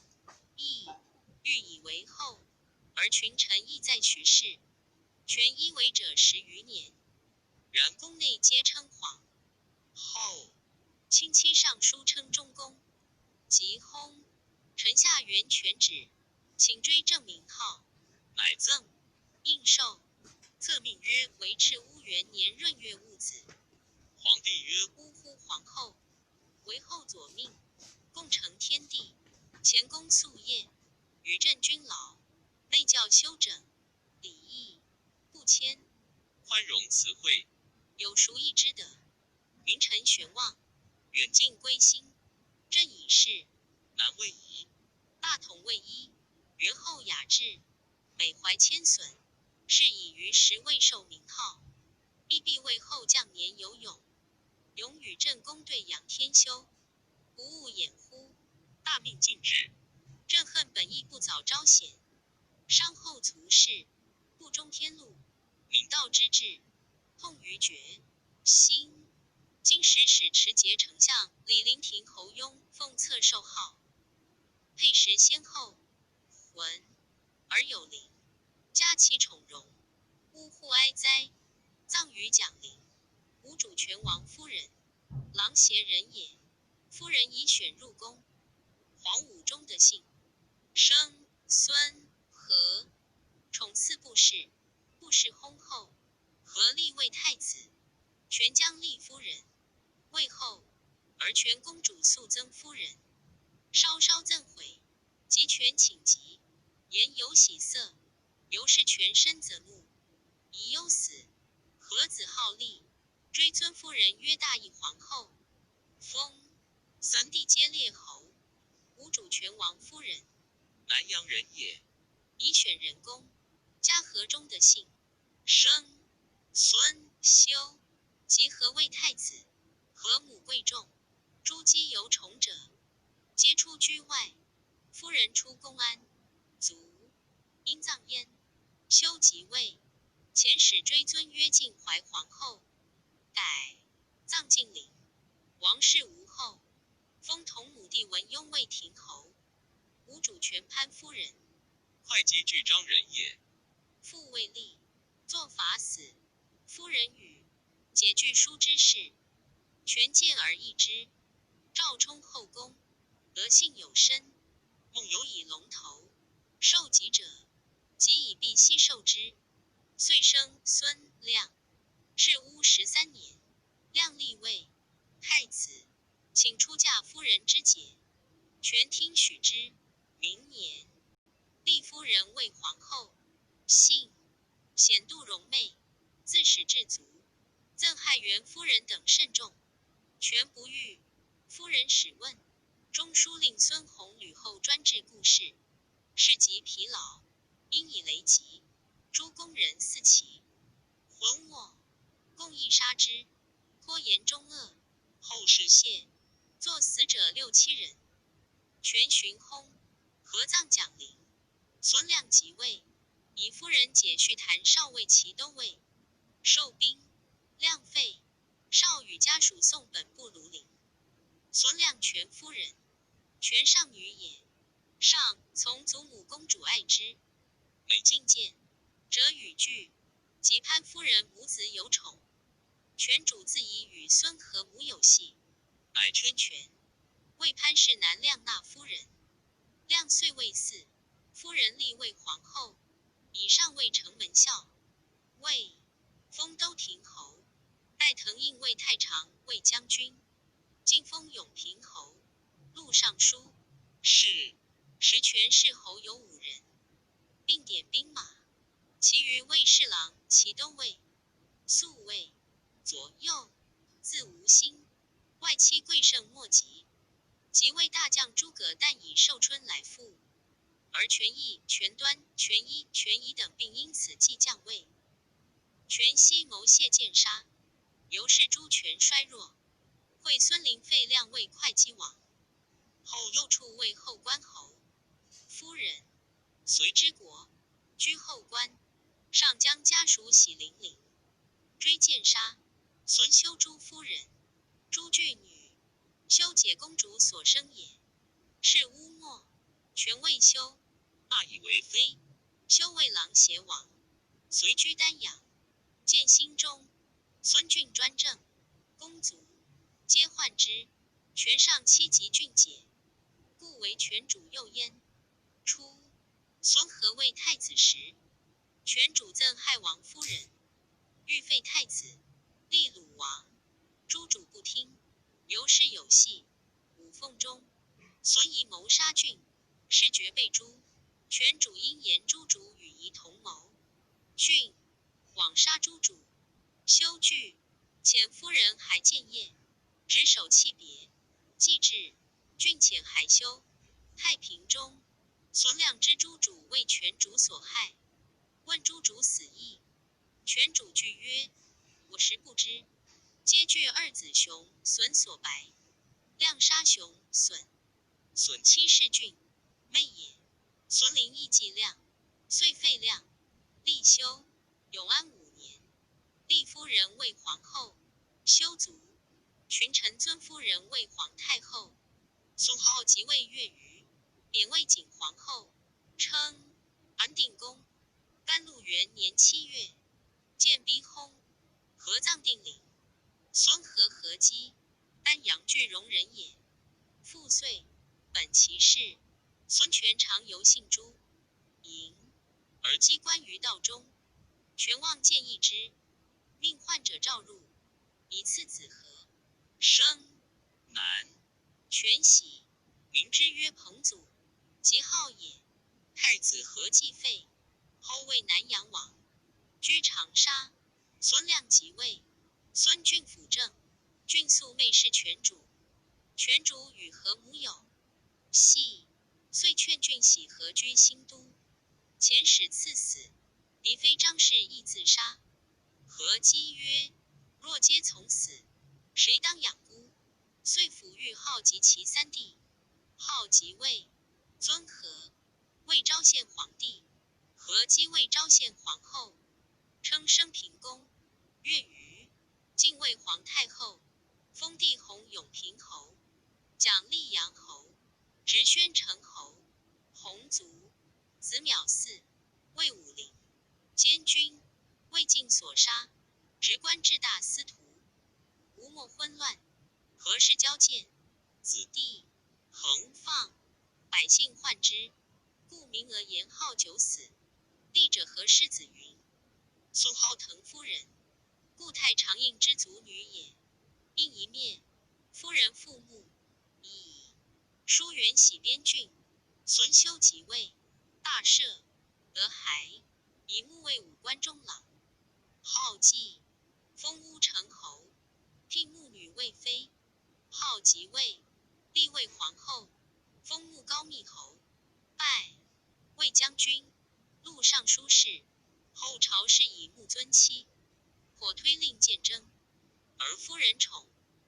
亦欲以为后，而群臣亦在徐氏。权依为者10余年，然宫内皆称皇。后亲戚上书称中宫，即薨。臣下元权旨，请追正名号，乃赠。应受。册命曰为赤乌元年闰月戊子。皇帝曰：呜呼皇后，为后左命，共承天地，前功夙业，与朕君劳，内教修整，礼义不迁，宽容慈惠，有孰异之德？民臣玄望，远近归心。朕以事，难为夷。大统未一，元后雅致，美怀谦损，是以于时未受名号。必为后将年有勇，勇与朕公对杨天修，不务掩乎？大命尽止，朕恨本意不早昭显，伤后卒事，不忠天禄，闵道之志，痛于决心。今时使持节丞相李陵亭侯雍奉册授号，配时先后，浑而有灵，加其宠荣，呜呼哀哉！葬于蒋陵。吴主权王夫人，郎邪人也。夫人已选入宫，皇武中的姓，生孙和，宠赐不仕，不仕薨后，和立为太子，权将立夫人为后，而权公主肃增夫人，稍稍赠毁，即权请疾，言有喜色，由是权身则怒，宜忧死。和子好立，追尊夫人曰大义皇后，封3弟皆列侯。吴主权王夫人，南阳人也，以选人公，加和中的姓，生孙修，即和为太子。和母贵重，诸姬有宠者，皆出居外。夫人出公安，卒，因葬焉。修即位，前使追尊曰晋怀皇后，改葬晋陵。王氏无后，封同母弟文雍为亭侯。吴主权潘夫人，会稽巨章人也，父未立，作法死。夫人与解具书之事，权见而异之。赵充后宫，德性有深，梦有以龙头，受己者，即以璧悉受之。遂生孙亮，至乌13年，亮立位太子，请出嫁夫人之节，权听许之。明年，立夫人为皇后，姓显度容媚，自始至卒，赠害元夫人等甚重。权不遇，夫人始问，中书令孙弘吕后专治故事，事极疲劳，因以雷击，诸宫人4骑，浑没，共议杀之，颇言中恶。后事谢，作死者6、7人。权巡薨，合葬蒋陵。孙亮即位，以夫人解续谭少尉齐都尉，授兵。亮废，少与家属送本部庐陵。孙亮权夫人，权上女也。上从祖母公主爱之，每觐见，则语句，及潘夫人母子有宠。权主自以与孙和母有隙，乃称权。为潘氏南亮纳夫人。亮遂位嗣，夫人立为皇后，以上尉城门校，魏封都亭侯，代滕胤为太常卫将军，晋封永平侯，录尚书。是时权氏侯有5人，并点兵马，其余卫侍郎、齐都尉、宿卫、左右，自无心。外戚贵盛莫及。即为大将诸葛诞以寿春来复，而权义、权端、权一、权仪等并因此即降位。权熙谋谢剑杀，由是诸权衰弱。会孙林废亮为会稽王，后又处为后关侯。夫人随之国，居后关，上将家属喜陵陵，追剑杀。孙修诸夫人，诸巨女，修解公主所生也，是乌墨。权为修，纳以为妃。修为郎邪王，随居丹阳。建兴中，孙俊专政，公族皆患之。权上妻及俊节，故为权主右焉。初，孙和为太子时，权主赠害王夫人，欲废太子，立鲁王。诸主不听，由是有隙。五凤中，孙仪谋杀郡，事决被诛。权主因言诸主与仪同谋，郡枉杀诸主。修惧，遣夫人还建业，执手弃别。既至，郡遣还休。太平中，孙亮知诸主为权主所害，问诸主死意。权主惧曰：我实不知，皆据二子熊、孙所白。亮杀熊、孙，孙妻是郡，妹也。孙陵亦忌亮，遂废亮，立修。永安5年，立夫人为皇后。修卒，群臣尊夫人为皇太后。孙后即位月余，贬为景皇后，称安定公。甘露元年7月，建逼薨，合葬定陵。孙和合姬，丹阳句容人也。复岁，本其事。孙权常游信诸营，而击关于道中。权望见义之，命患者召入，以赐子和。生男，权喜，名之曰彭祖，即号也。太子和继废，后为南阳王，居长沙。孙亮即位，孙俊辅政，俊素妹是权主。权主与和母有隙，遂劝俊喜和居新都。遣使赐死，嫡妃张氏亦自杀。和讥曰：若皆从死，谁当养孤？遂抚育浩及其3弟。浩即位，尊和为昭献皇帝，和姬为昭献皇后，称升平公。月余，晋为皇太后，封帝弘永平侯，奖溧阳侯，直宣城侯。弘卒，子邈嗣，为武陵监军，魏晋所杀，职官至大司徒。吴莫昏乱，何氏交见，子弟恒放，百姓患之，故名而言好久死。立者何氏子云：孙浩腾夫人，故太常应之族女也。应一灭，夫人复墓，以疏远喜边郡。孙修即位，大赦，得还，以墓为武关中郎。浩继，封乌程侯，聘穆女为妃。浩即位，立为皇后，封穆高密侯，拜魏将军，录尚书事。后朝事以穆尊妻，颇推令见征，而夫人宠，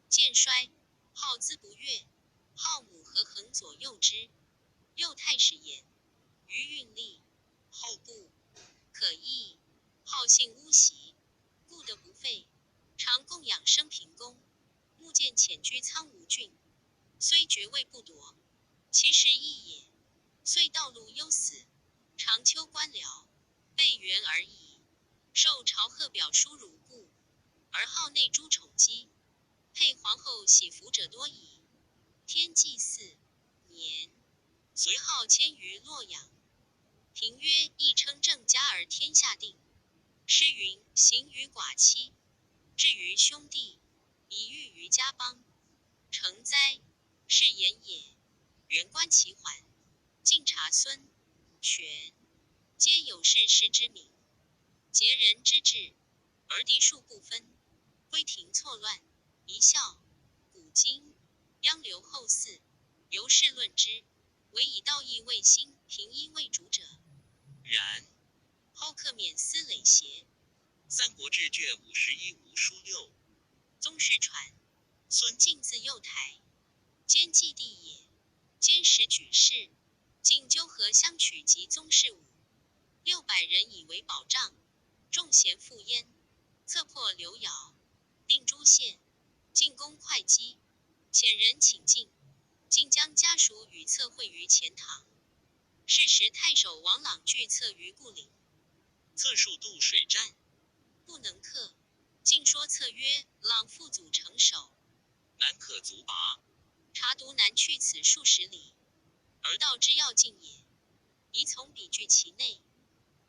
渐衰。浩资不悦，号母和横左右之，右太史言，余运力，后部，可议，好信巫习，故得不废，常供养生平公，目见潜居苍梧郡，虽爵位不夺，其实义也，遂道路忧死，长秋官僚，备元而已，受朝贺表书汝故，而好内诸宠姬，配皇后喜服者多矣。天纪4年，随号迁于洛阳。平曰：亦称正家而天下定。诗云：行于寡妻，至于兄弟，以喻于家邦。成哉，是言也。原观其环，晋察孙权，皆有世事之名，结人之志，而嫡庶不分，归庭错乱，一笑。古今央留后嗣，由是论之，唯以道义为心，平一为主者。然后克免思累邪？三国志卷51无书6。宗室传，孙敬自幼台，兼祭地也，兼时举事，竟纠合相取及宗室伍，600人以为保障，众贤附焉，策破刘繇，定诸县，进攻会稽，遣人请进，竟将家属与策会于钱塘。是时太守王朗拒策于固陵，策数渡水战，不能克，竟说策曰：朗父祖成守，南可卒拔，察独南去此数十里，而道之要境也，宜从彼据其内。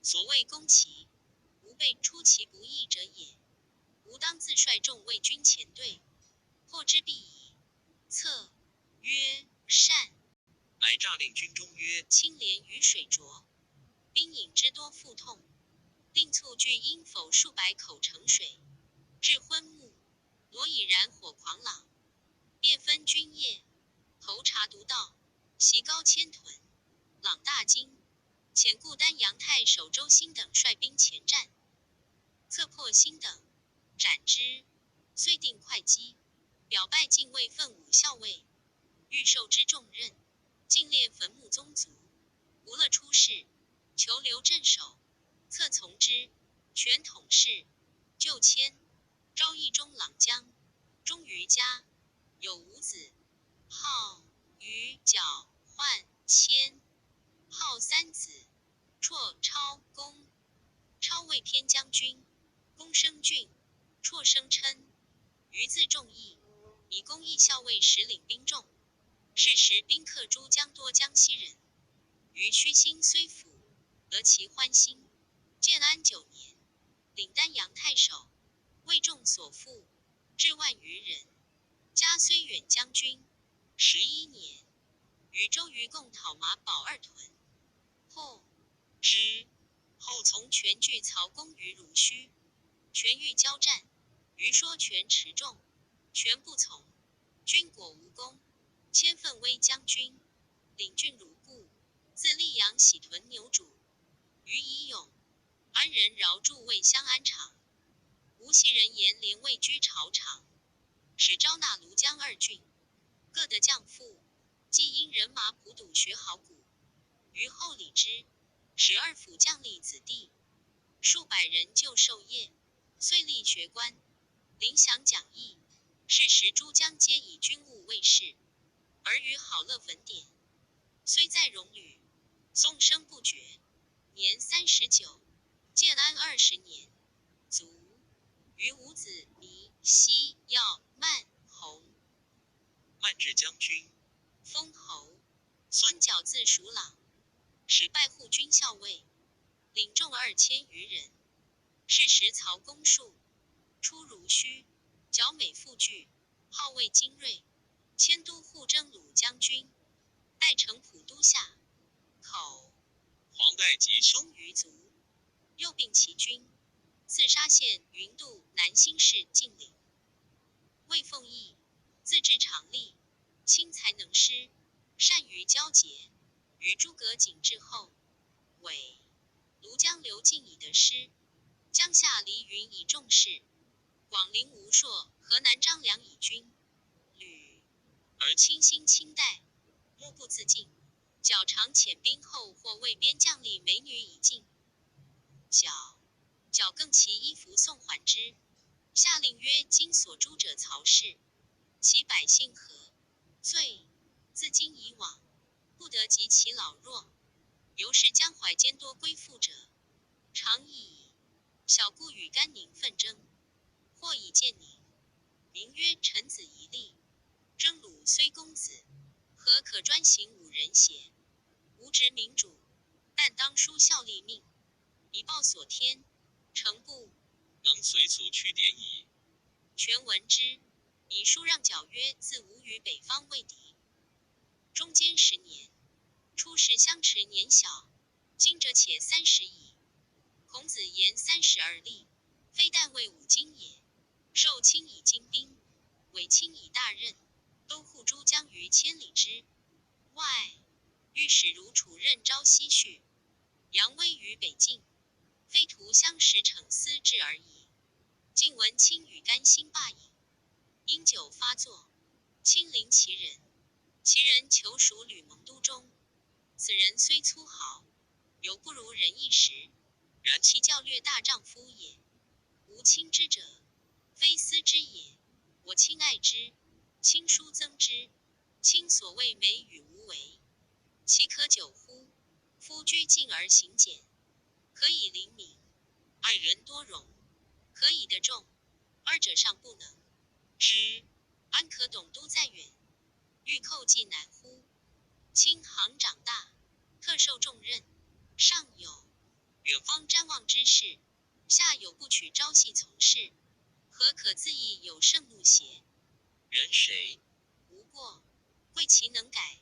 所谓攻其，吾辈出其不意者也。吾当自率众为军前队，破之必矣。策曰：善。乃诈令军中曰：清廉于水浊，兵饮之多腹痛，令卒具因否数百口盛水，至昏暮，罗以燃火狂朗，便分军业，投察独道，袭高千屯，朗大惊，遣顾丹阳太守周兴等率兵前战，策破兴等，斩之，遂定会稽，表拜禁卫分5校尉，欲受之重任，竟列坟墓宗族，无乐出仕，求留镇守，策从之，权统事，就迁，昭义中郎将，忠于家，有5子，号于角、焕、谦，号3子，绰、超、公。超为偏将军，公生俊，绰生琛，余自众议，以公义校尉使领兵众。是时宾客诸将多江西人，于虚心虽辅，得其欢心。建安9年，领丹阳太守，为众所附，至万余人。家虽远将军，11年，与周瑜共讨马堡2屯，破之。后从权拒曹公于汝须，权欲交战，瑜说权持重，权不从，军果无功。迁奋威将军，领郡汝固，自溧阳喜屯牛渚。于以勇，安人饶驻卫相安场。无锡人言连位居朝场，使招纳庐江2郡，各得将副，既因人马普笃学好古。于后礼之，12府将吏子弟，数百人就授业，遂立学官，领饷讲义。是时诸将皆以军务为事，而于好乐坟典，虽在戎旅，颂声不绝。年39，建安20年，卒。于5子弥、熙、耀、曼、弘。曼至将军，封侯。孙矫自属朗，使拜护军校尉，领众2000余人。是时曹公述，出如须，矫每复拒，号为精锐，迁都护征虏将军，代城普都下。口黄盖吉凶于卒，又并其军，刺杀县云度南兴市晋陵。魏凤义，自治常吏，轻才能诗，善于交结，与诸葛瑾至后。伪庐江刘敬以得失，江夏黎云以重事，广陵吴硕，河南张良以军。吕而清新清代，目不自禁。脚长遣兵后或为边将吏美女已尽。脚更其衣服送还之。下令曰：今所诛者曹氏，其百姓何罪？自今以往，不得及其老弱。由是江淮兼多归附者，常亦矣。小故与甘宁纷争，或以见宁，名曰臣子一立。征虏虽公子，何可专行五人邪？吾执民主，但当书效力命，以报所天。诚不能随俗驱典矣。全闻之，以书让缴曰：自吾与北方为敌，中间10年，初时相持年小，今者且30矣。孔子言32立，非但为五经也，受卿以精兵，委卿以大任，都护诸将于千里之外。御史如楚任朝夕绪，扬威于北境，非徒相识逞私志而已。晋闻卿与甘兴罢饮，因酒发作，亲临其人，其人求属吕蒙都中。此人虽粗豪，有不如人一时，然其教略大丈夫也。吾亲之者，非私之也，我亲爱之，亲疏增之。亲所谓美与无为，其可久乎？夫居静而行俭，可以灵敏；爱人多容，可以得众。二者尚不能知，安可懂都在远？欲寇计难乎？亲行长大，特受重任，上有远方瞻望之事，下有不取朝夕从事，何可自意有盛怒邪？人谁？无过，贵其能改，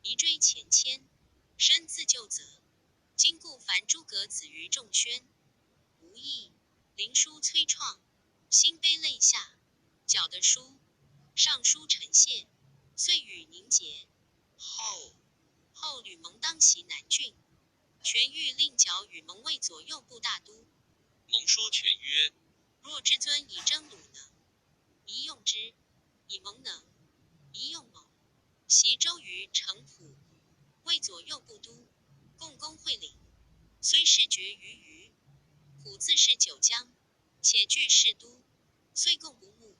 宜追前愆，身自救责。今故凡诸葛子于仲宣，无益。灵书催创，心悲泪下。缴的书，上书陈谢，遂与凝结。后吕蒙当袭南郡，权欲令缴与蒙为左右部大都。蒙说权曰：若至尊以征虏能，宜用之；以蒙能，宜用蒙。袭周瑜、程普，为左右部都，共攻会领，虽事决于虞。普自是九江，且据士都，虽共不睦，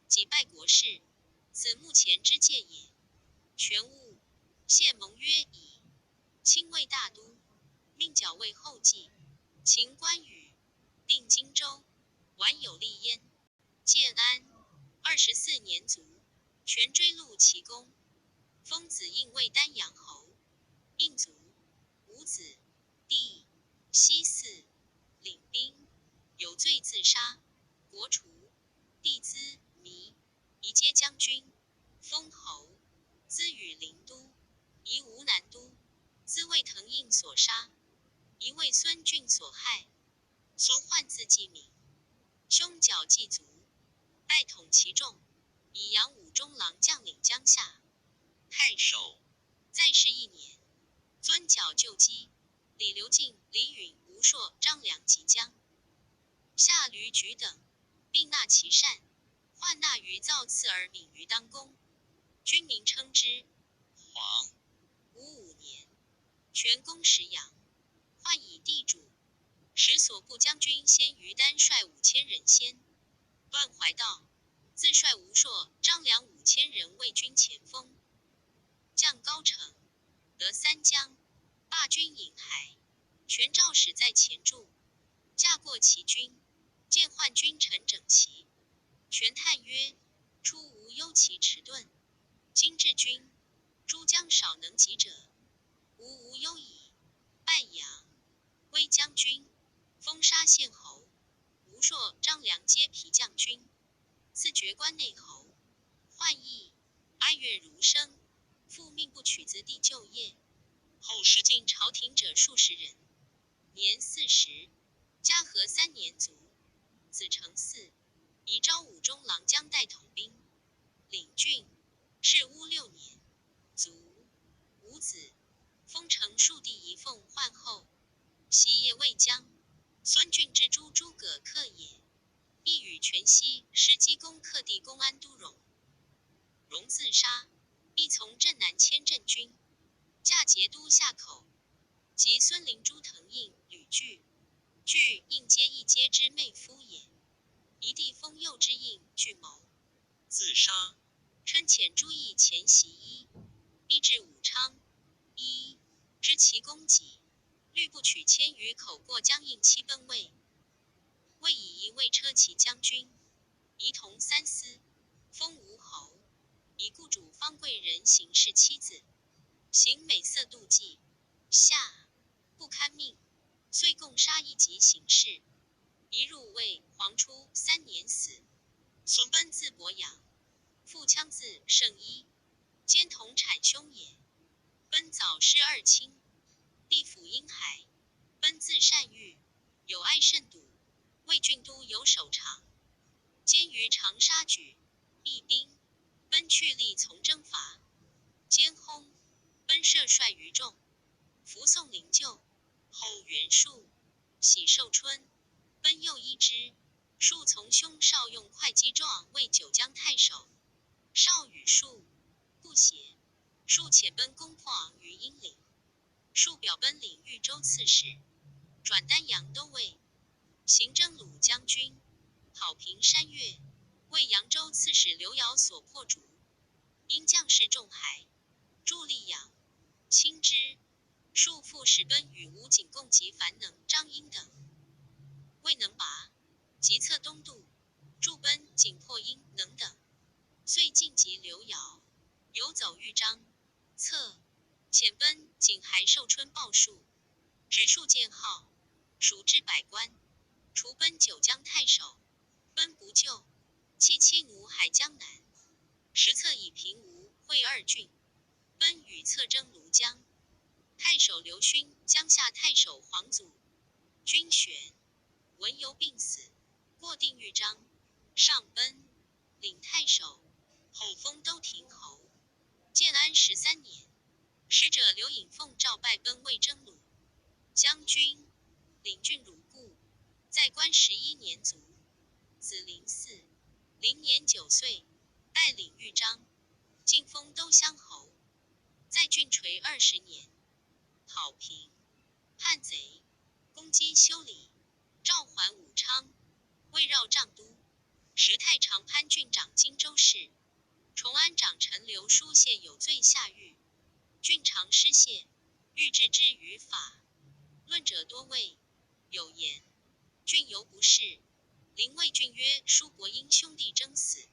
己败国事，此目前之戒也。权悟，谢蒙曰：以卿为大都，命剿为后继，秦关羽，定荆州，宛有立焉。建安24年卒，权追录其功，封子印为丹阳侯。印卒，无子，弟西嗣，领兵，有罪自杀，国除。弟资弥，宜皆将军，封侯。资与灵都，宜吴南都。资为滕胤所杀，宜为孙峻所害。孙焕字季敏，兄缴季卒，代统其众，以扬武中郎将领江夏。太守在世1年，尊剿救击。李刘进、李允、吴硕、张良及江夏吕举等，并纳其善，患纳于造次而敏于当公。君民称之黄。吴5年，权攻石阳，患以地主。时所部将军先于丹率5000人先段怀道，自率吴硕、张良5000人为军前锋，将高城，得3江，罢军引还。权诏使在前助，驾过其军，见患君臣整齐。权叹曰：初无忧其迟钝，今至君，诸将少能及者，吾无忧矣。拜阳，威将军，封沙县侯。吴硕、张良皆邳将军，赐爵关内侯。患疫，哀乐如声，复命不取子弟就业。后世进朝廷者数十人。年40，嘉禾3年卒。子承嗣，以昭武中郎将带统兵，领郡。是乌6年，卒。无子，封成庶弟仪奉宦后。袭业未将，孙峻之诸葛恪也。亦与权熙、施积公克弟公安都荣。荣自杀，亦从镇南迁镇军，驾节都下口。及孙陵朱腾应、吕据，据应皆一皆之妹夫也。一弟封右之应据谋，自杀。称遣朱义前袭一至武昌，一知其功绩，律不取千余口过江应期奔魏。魏以一尉车骑将军，仪同三司，封吴侯。以故主方贵人行事妻子，行美色妒忌，下不堪命，遂共杀一级行事。一入魏，黄初3年死。孙奔字伯阳，父羌字圣一，兼同产兄也。奔早失二亲，弟辅婴孩。奔字善玉，有爱甚笃，魏郡都有守常。兼于长沙举义兵，奔去力从征伐，兼轰，奔射率于众，扶宋灵柩，后袁术，喜寿春，奔又依之。术从兄少用会稽状为九江太守，少与术不协，术遣奔攻破昂于阴岭，术表奔领豫州刺史，转丹阳都尉，行征虏将军，讨平山岳，为扬州刺史刘繇所破逐，因将士众还，助溧阳，轻之。术复使奔与吴景共及樊能、张英等，未能拔，即策东渡，助奔、景破英、能等，遂晋及刘繇，游走豫章，策遣奔、景还寿春报数，执数建号，蜀至百官，除奔九江太守，奔不救，弃妻奴海江南。时策以平吴、会二郡，奔与策征庐江。太守刘勋、江夏太守黄祖、军玄、文游病死，过定豫章，上奔，领太守，后封都亭侯。建安13年，使者刘尹奉诏拜奔为征虏将军，领郡如故。在官11年卒，子陵嗣。陵年9岁，代领豫章，晋封都乡侯。在郡垂20年。讨平叛贼，攻击修理，召还武昌，未绕帐都。时太常潘郡长荆州事，崇安长陈留书谢有罪下狱，郡常失谢，欲治之于法。论者多谓，有言郡犹不是。临魏郡曰：叔伯因兄弟争死，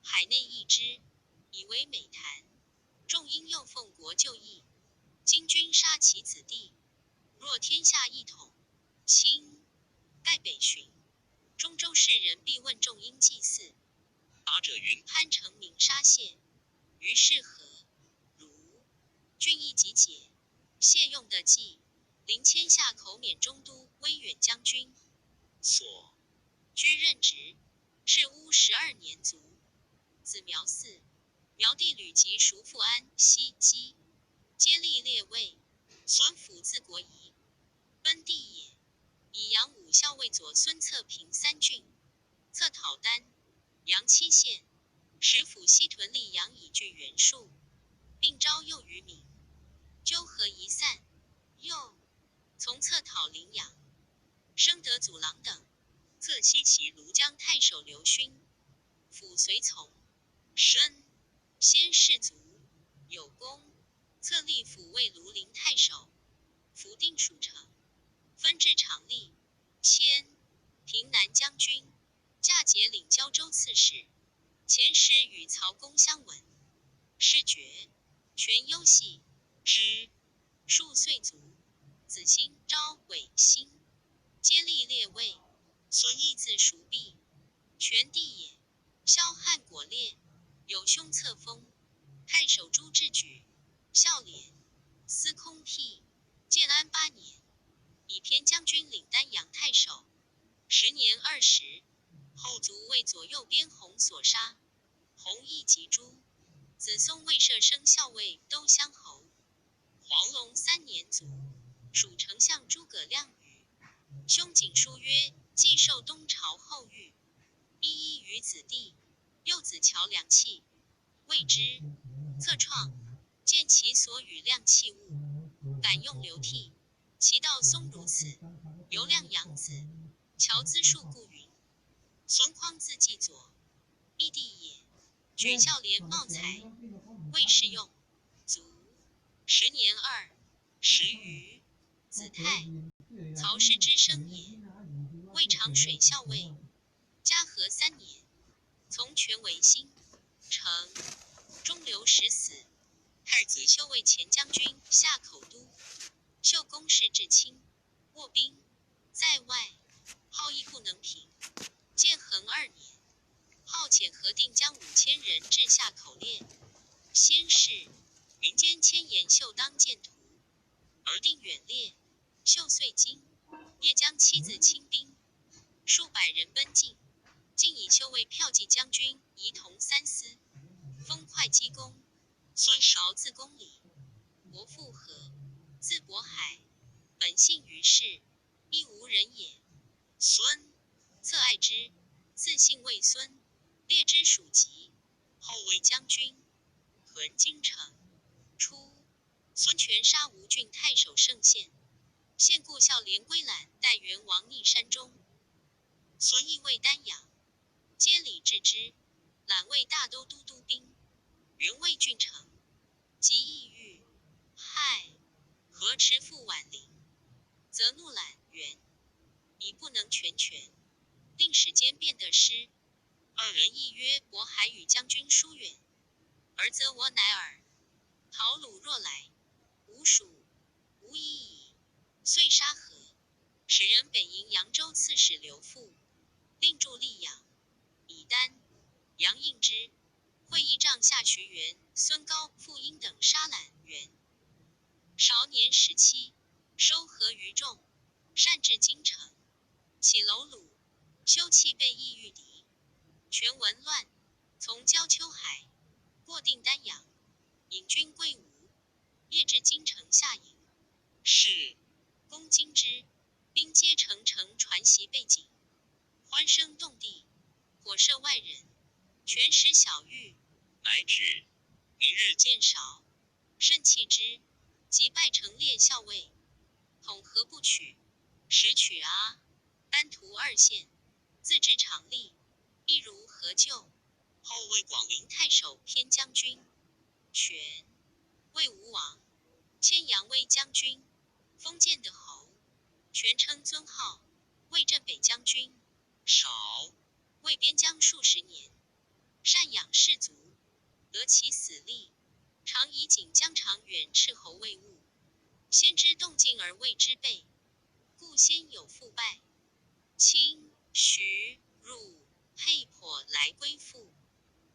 海内异之，以为美谈。众因诱奉国就义。今君杀其子弟，若天下一统，卿盖北巡，中州士人必问众因祭祀。答者云：潘成明杀谢，于是何如？郡亦即解，谢用的计，临迁下口免中都威远将军，所居任职，是乌12年卒。子苗嗣，苗弟吕及叔父安、西、姬，皆立列位。孙府字国仪，奔地也。以扬武校尉左孙策平3郡，策讨丹、阳7县，使府西屯溧阳以据袁术，并招诱于民，纠合一散。又从策讨陵阳，生得祖郎等，策西齐庐江太守刘勋，辅随从，身先士卒，有功。策立辅为庐陵太守，辅定属城，分至长吏，迁平南将军，驾节领胶州刺史。前时与曹公相闻，是爵，权优系之。数岁卒，子兴、昭、韦、辛，皆立列位。孙义字叔弼，权弟也。萧汉果烈，有兄册封太守朱志举，孝廉，司空辟。建安8年，以偏将军领丹阳太守。时年20，后卒为左右边弘所杀，弘亦及诛。子松未射生校尉都乡侯。黄龙3年卒，属丞相诸葛亮与兄景书曰：既受东朝后遇，一于子弟，幼子乔梁器，谓之侧创，见其所与量器物，敢用流涕，其道松如此。犹亮养子，乔资数故云。孙匡字季佐，义弟也。举孝廉茂才，未试用，卒。时年20余。子泰，曹氏之生也。魏长水校尉，嘉禾3年，从权为新，成。中流矢死。太子修为前将军，下口都。秀公事至亲，卧兵在外，号亦不能平。建恒2年，号遣何定将5000人至下口列。先是，民间迁延秀当谏图，而定远列。秀遂惊，夜将妻子亲兵，数百人奔进，竟以修为骠骑将军，仪同3司，封会稽公。孙韶字公理，伯父和，字渤海，本姓于氏，亦无人也。孙侧爱之，自姓魏孙，列之属籍，后为将军，屯京城。初，孙权杀吴郡太守盛县，献故孝廉归览，待元王逆山中。孙亦为丹阳，皆礼治之，览为大都督都兵。元魏郡城，及意欲害，何持复宛陵，则怒览元，以不能全权，令使间变得失。二人议曰：渤海与将军疏远，而则我乃尔。讨虏若来，吾属无已矣。遂杀何，使人北营扬州刺史刘馥，令驻溧阳，以丹、杨应之、会议帐下徐元、孙高、傅英等杀揽元。韶年17，收合于众，擅至京城，起楼鲁，修葺备邑御敌。权闻乱，从交丘海，过定丹阳，引军归吴，夜至京城下营。是攻京之，兵皆乘传檄背井，欢声动地，火射外人。权使小玉，乃止。明日见韶，甚弃之，即拜成列校尉。统何不取？时取阿，丹徒2县，自治常吏，亦如何救？后为广陵太守偏将军。权魏吴王，迁扬威将军，封建德侯。权称尊号，魏镇北将军。韶为边疆数10年，善养士卒，得其死力，常以锦江长远斥候未务。先知动静而未知备，故先有复败。清、徐、汝、沛颇来归附，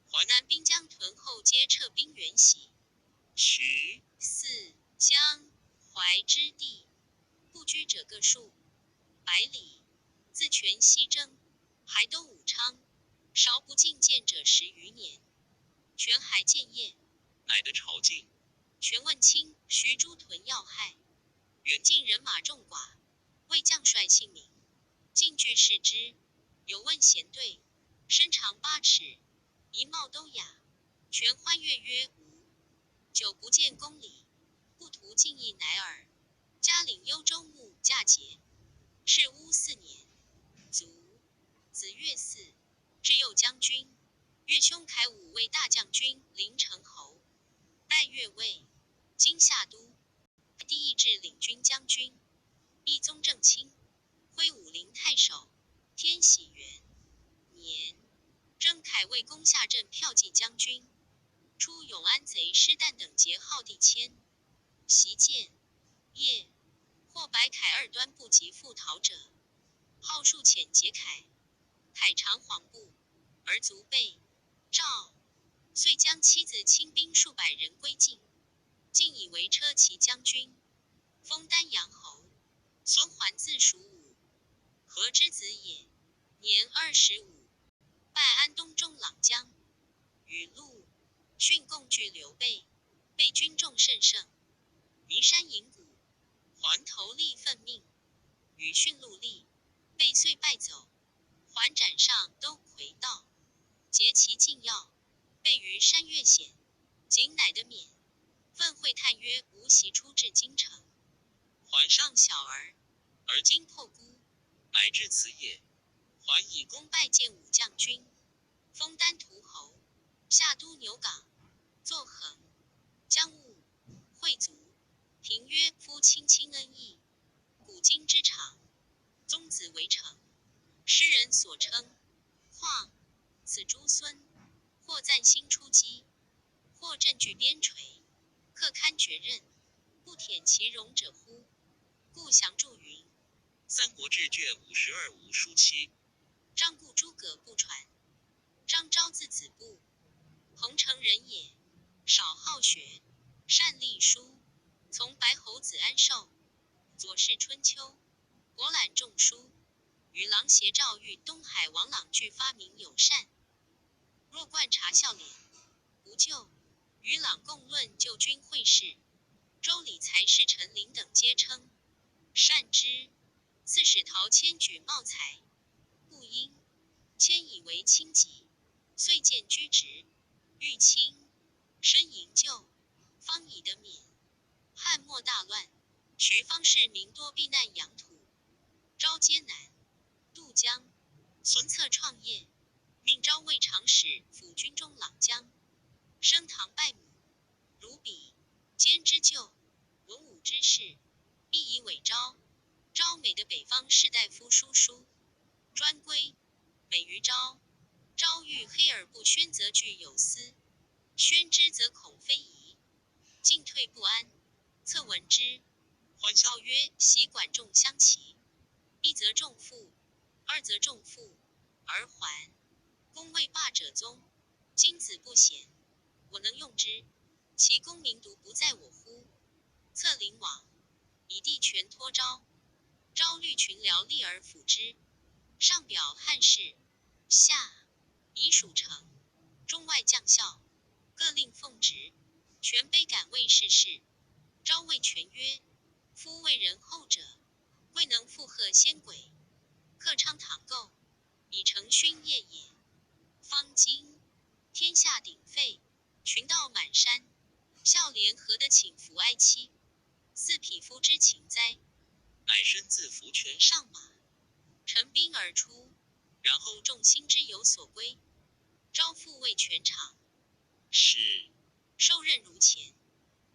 淮南滨江屯后皆撤兵援袭。徐、泗、江、淮之地，不居者各数100里。自权西征，还都武昌，韶不进谏者10余年。权还建业，乃得朝觐。权问清、徐诸屯要害，远近人马众寡，谓将帅姓名。进据视之，有问贤对，身长8尺，仪貌都雅。权欢悦曰：吾久不见公理，不图进义乃尔。加领幽州牧驾节。是乌4年，卒。子岳嗣，至右将军。岳兄凯武为大将军，临城侯。代岳尉，今夏都。第义至领军将军，义宗正卿，徽武陵太守，天喜元年，征凯为攻下镇骠骑将军。出永安贼施旦等节号地迁。袭剑夜，或白凯2端不及复逃者，号数遣劫凯。凯长黄布，而卒被赵，遂将妻子亲兵数百人归晋，晋以为车骑将军，封丹阳侯。孙桓字属武，何之子也，年25，拜安东中郎将。与陆逊共拒刘备，被军众甚盛，弥山引谷，桓投立奋命，与逊戮力，被遂败走。桓斩上都魁道，劫其禁药，备于山岳险，景乃的免。问会叹曰：吾习出至京城，还上小儿，而今破孤，乃至此也。还以功拜见武将军，封丹徒侯，下都牛港，作衡、江务、会卒。庭曰：夫亲亲恩义，古今之常。宗子为成，诗人所称。况此诸孙，或赞兴出击，或振举边陲，克堪绝刃，不舔其容者乎？故详注云：三国志卷52吴书7。张固诸葛不传。张昭字子布，彭城人也，少好学，善隶书，从白侯子安寿，左氏春秋，博览众书，与郎协赵豫东海王朗俱发明友善。若观察孝廉，无咎。与朗共论旧军会事，周礼才是陈琳等皆称善之。刺史陶谦举茂才，不因，谦以为轻疾，遂荐居职，欲卿申营救，方以得免。汉末大乱，徐方士民多避难养土，昭艰难，渡江，孙策创业，命昭为长史辅军中郎将，升堂拜母。如彼兼之旧，文武之士，必以委昭。昭美的北方士大夫书书，专归美于昭。昭欲黑而不宣，则惧有司；宣之，则恐非宜。进退不安。策闻之，欢笑曰：习管仲相齐，一则重负，二则重负，而还。公谓霸者宗，今子不贤，我能用之，其功名独不在我乎？策临往，以地权托昭。昭虑群僚力而辅之，上表汉室，下以属成，中外将校各令奉职，全卑敢为世事。昭谓权曰：夫为人后者，未能附和先轨，克昌唐构，以成勋业也。方今天下鼎沸，群盗满山，孝廉何得请服哀戚？似匹夫之情哉！乃身自扶权，上马，乘兵而出，然后众心之有所归。昭复为权场，是受任如前。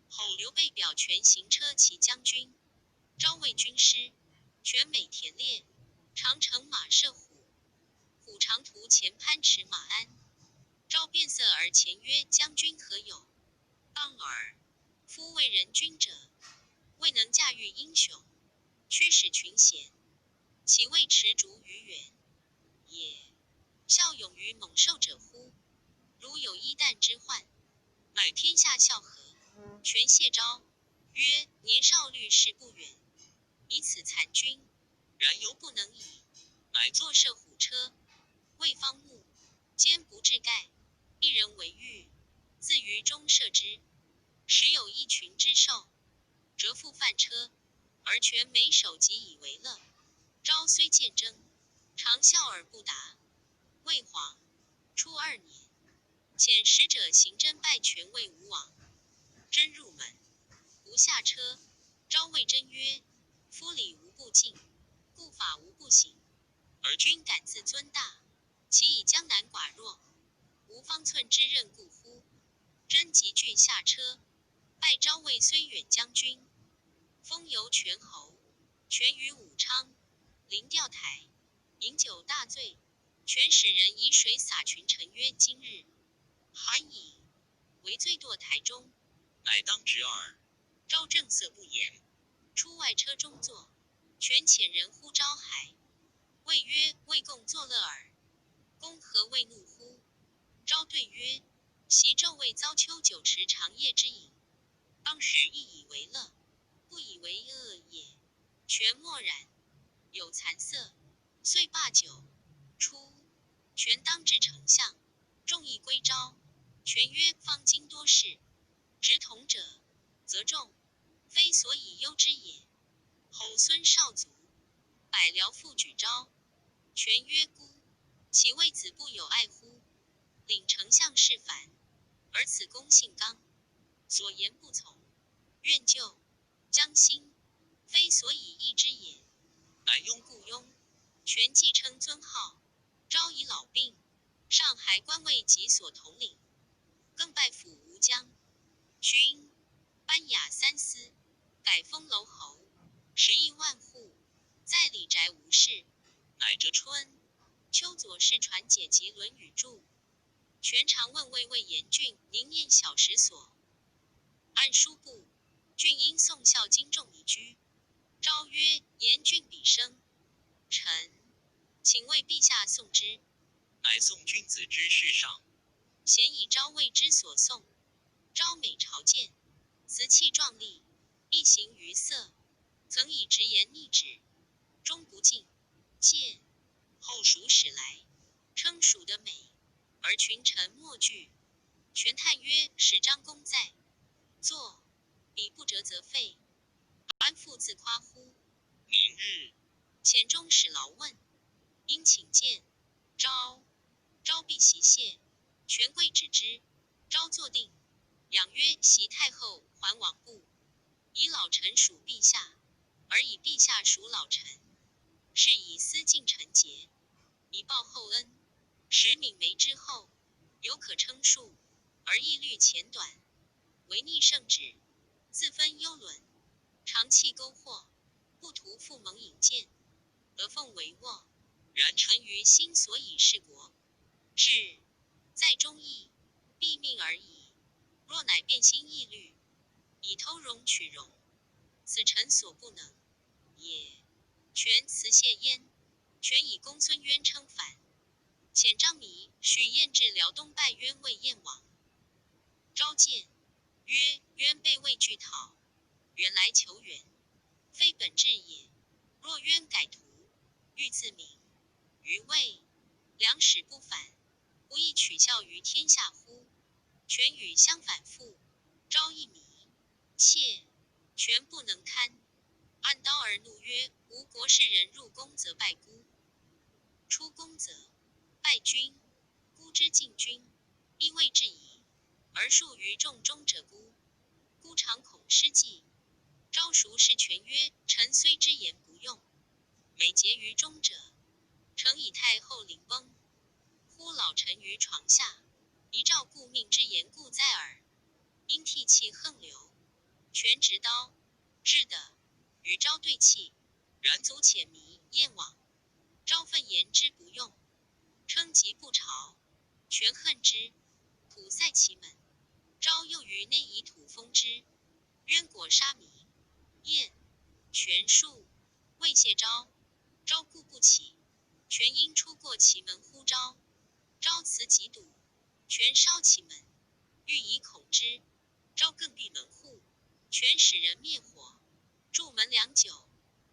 后刘备表权行车骑将军，昭为军师，权每田猎，常乘马射虎，虎常途前攀驰马鞍。昭变色而前曰：将军何有？当尔，夫为人君者，未能驾驭英雄，驱使群贤，其未持逐于远也。效勇于猛兽者乎？如有一旦之患，乃天下孝和。权谢昭曰：年少虑事不远，以此残军，然犹不能已。乃坐射虎车，未方木，坚不至盖，一人为御，自于中射之。时有一群之兽，折复犯车，而权每手即以为乐。昭虽见征，常笑而不答。魏皇初2年，遣使者行征拜权魏吴王。真入门，不下车。昭谓真曰：夫礼无不敬，故法无不行，而君敢自尊大，其以江南寡弱，无方寸之任故乎？真即具下车，拜昭为睢远将军，封游权侯。权于武昌，临钓台，饮酒大醉。权使人以水洒群臣曰：今日寒矣，为醉堕台中。乃当执耳。昭正色不言，出外车中坐。权遣人呼昭还，谓曰：魏共作乐耳，公何谓怒乎？昭对曰：昔纣为遭丘酒池长夜之饮，当时亦以为乐，不以为恶也。权默然，有惭色，遂罢酒。初，权当至丞相，众议归昭。权曰：方今多事，执统者，则众，非所以忧之也。后孙少卒，百僚复举昭。权曰：孤，其为子不有爱乎？领丞相事反，而此公性刚，所言不从，愿就。将心，非所以易之也。乃庸故庸，权继称尊号，昭以老病，上还官位及所统领，更拜辅吴将军，班雅三司，改封楼侯，11万户，在李宅无事。乃折春秋左氏传解集《论语》注，全常问魏魏严俊宁念小时所，按书部，俊因宋孝经仲以居。昭曰：严俊彼生，臣请为陛下送之。乃送君子之事上，咸以昭谓之所送。昭每朝见，辞气壮丽，一行于色，曾以直言逆止，终不进。见后蜀使来，称蜀的美，而群臣莫惧。权叹曰：使张公在，坐彼不折则废，安复自夸乎？明日，前中使劳问，因请见。昭必席谢，权贵止之。昭坐定，仰曰：袭太后还往部，以老臣属陛下，而以陛下属老臣，是以思敬臣节，以报厚恩。使闵眉之后，犹可称数，而义律浅短，违逆圣旨，自分优伦，常弃勾惑，不图复蒙引荐，得奉为沃。然臣于心所以事国，志在忠义，必命而已。若乃变心义律，以偷容取容，此臣所不能也。权辞谢焉，权以公孙渊称反，遣张弥、许晏至辽东拜渊为燕王。昭见，曰：渊被魏拒讨，原来求援，非本志也。若渊改图，欲自明于魏，良使不反，不亦取笑于天下乎？权与相反复，昭亦迷，切权不能堪，按刀而怒曰：吾国士人入宫则拜孤，出宫则拜君。孤之敬君，亦谓至矣。而数于众中者孤，孤常恐失计。昭孰是权曰：臣虽之言不用，每结于中者，诚以太后临崩，呼老臣于床下，一诏顾命之言故在耳。因涕泣横流，权执刀至的，与昭对泣，然足且迷燕往。昭愤言之不用，称疾不朝，权恨之，土塞其门。昭又于内以土封之，渊果杀弥。燕权数未谢昭，昭顾不起，权因出过其门呼昭，昭辞疾堵，权烧其门，欲以恐之。昭更闭门户，权使人灭火，筑门良久。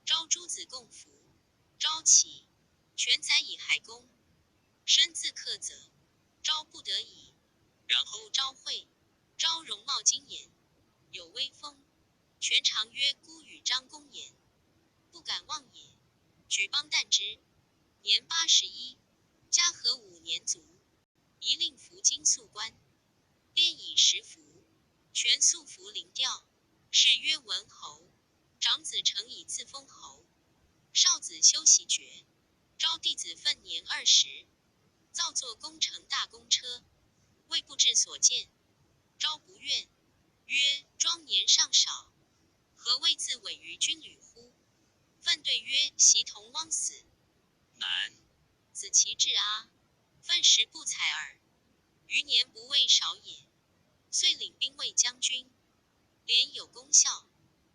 昭诸子共服，昭起，权宰以害公，身自克责，昭不得已。然后昭会，昭容貌惊颜，有威风。权常曰：孤与张公言，不敢忘也。举邦旦之，年81，嘉禾5年卒，宜令服金粟官，便以10服。权素服临调，谥曰文侯。长子成以自封侯，少子修袭爵。昭弟子奋年20，造作工程大公车，未不至所见。昭不愿，曰：庄年尚少，何谓自委于军旅乎？奋对曰：袭同汪死，难。子其志啊！奋时不才耳，余年不未少也。遂领兵卫将军，连有功效，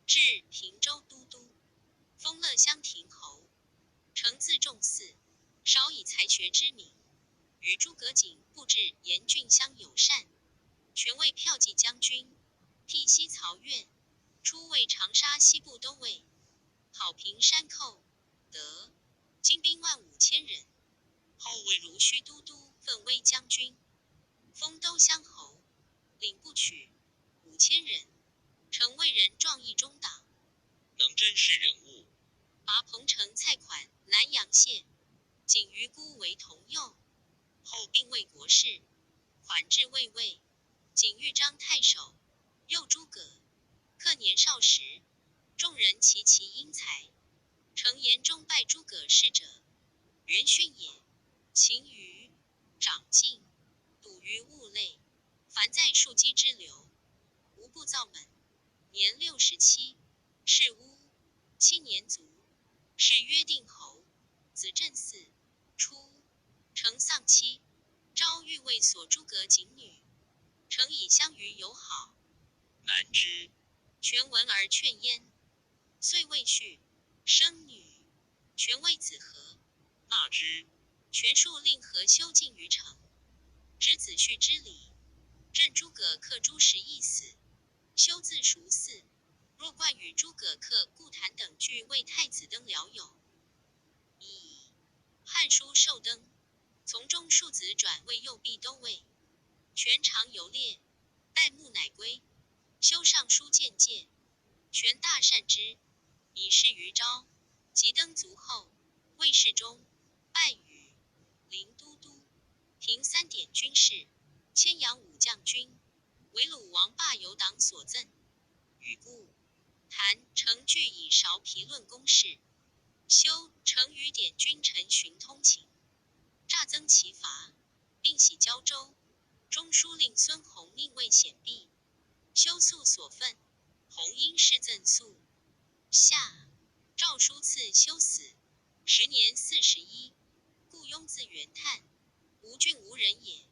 至平州都督，封乐乡亭侯。承自重祀，少以才学之名，与诸葛瑾、布置严峻相友善。权为骠骑将军，辟西曹院，初为长沙西部都尉，讨平山寇，得精兵15000人。后为如须都督、奋威将军，封都乡侯，领部曲5000人，成为人壮义中党，能真实人物。拔彭城蔡款、南阳县，仅于孤为同幼。后并为国事，款至卫尉，仅豫章太守，又诸葛恪年少时，众人齐其英才，诚言中拜诸葛氏者，元勋也。勤于长进，笃于物类，凡在庶几之流，无不造门。年67，是乌7年卒，谥曰定侯。子正嗣，初，承丧妻，昭欲为所诸葛瑾女，诚以相于友好，难之。权闻而劝焉，遂未续，生女，权谓子和，纳之。权数令和修禁于城，执子婿之礼。朕诸葛恪诸时亦死，修自赎嗣。若冠与诸葛恪、顾谭等俱为太子登僚友，以《汉书》授登，从中庶子转为右弼都尉，权常游猎，待穆乃归，修尚书见戒，权大善之，以示于昭。即登卒后，魏世忠拜与临都督，平3点军事，迁扬武将军，为鲁王罢游党所赠。与顾谭程俱以韶皮论公事，修成与点君陈询通情，诈增其罚，并徙交州。中书令孙弘宁为显避，修肃所愤，弘因事赠肃。下诏书赐修死，时年41。故雍自元叹，吴郡无人也。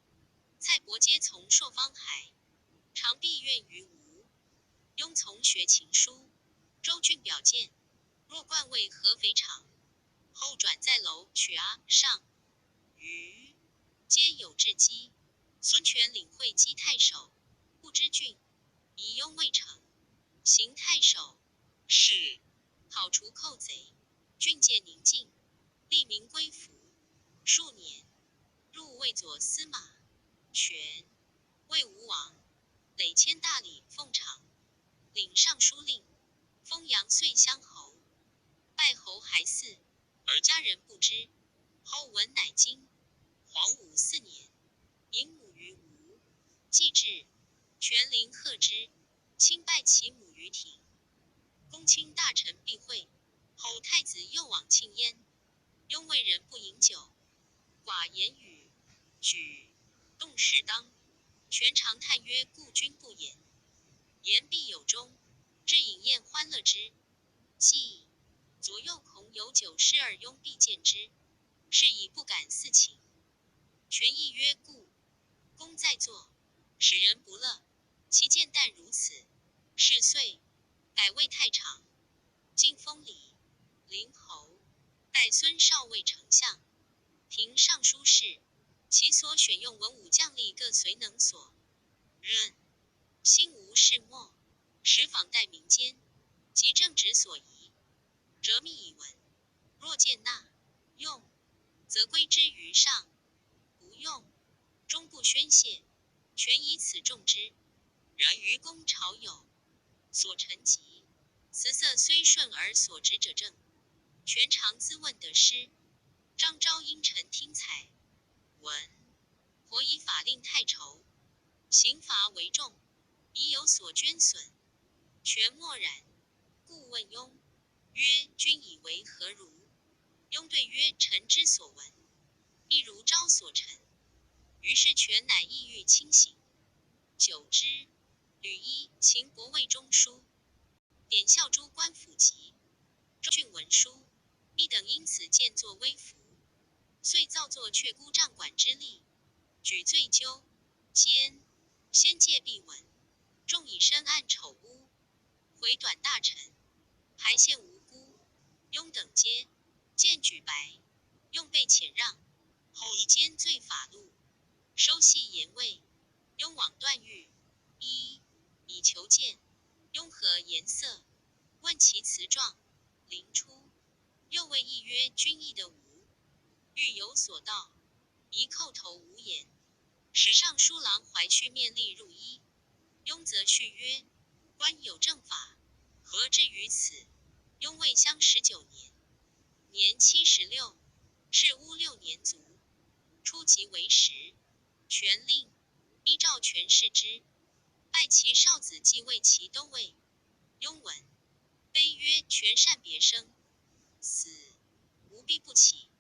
蔡伯皆从朔方海，常闭院于吴。雍从学琴书，周郡表见，若冠位合肥场，后转在楼取阿上，余皆有志机。孙权领会稽太守，不知郡，以雍未成，行太守，是讨除寇贼，郡界宁静，立民归服。数年，入魏左司马，权魏吴王，累迁大理、凤长，领尚书令，封阳遂乡侯，拜侯还嗣，而家人不知。后闻乃惊。黄武4年，迎母于吴，既至，权临贺之，亲拜其母于庭。公卿大臣必会，后太子又往庆焉，雍为人不饮酒，寡言语，举动适当。权常叹曰：故君不言，言必有终。至饮宴欢乐之，既左右恐有酒失而雍必见之，是以不敢肆请。权亦曰：故公在座，使人不乐，其见但如此。是岁，改为太常，晋封李陵侯，代孙绍为丞相，平尚书事。其所选用文武将吏各随能所任，心无事末，时访代民间，及正直所宜，折密以文。若见纳用，则归之于上；不用，终不宣泄。权以此重之。然于公朝有所陈疾，辞色虽顺而所执者正。权常自问得失。张昭因臣听采，文颇以法令太畴，刑罚为重，已有所捐损。权默然，故问雍曰：君以为何如？雍对曰：臣之所闻，亦如昭所陈。于是权乃意欲轻刑。久之，吕一、秦伯谓中书，典校诸官府籍，中郡文书，一等因此见作微服，遂造作却孤帐管之吏，举罪纠监，先戒必文，众以深暗丑污，回短大臣，排陷无辜。雍等皆见举白，用被遣让，后以兼罪法录，收系言位。雍往段誉，一以求见，雍和颜色，问其辞状，临出，又谓议曰：君议的无，欲有所道，宜叩头无言。时尚书郎怀恤面立入衣，雍则续曰：官有正法，何至于此？雍未襄19年，年76，是乌6年卒。初即为时，权令依照权视之，拜其少子继位其都尉。雍文。碑曰：全善别生，死无必不起，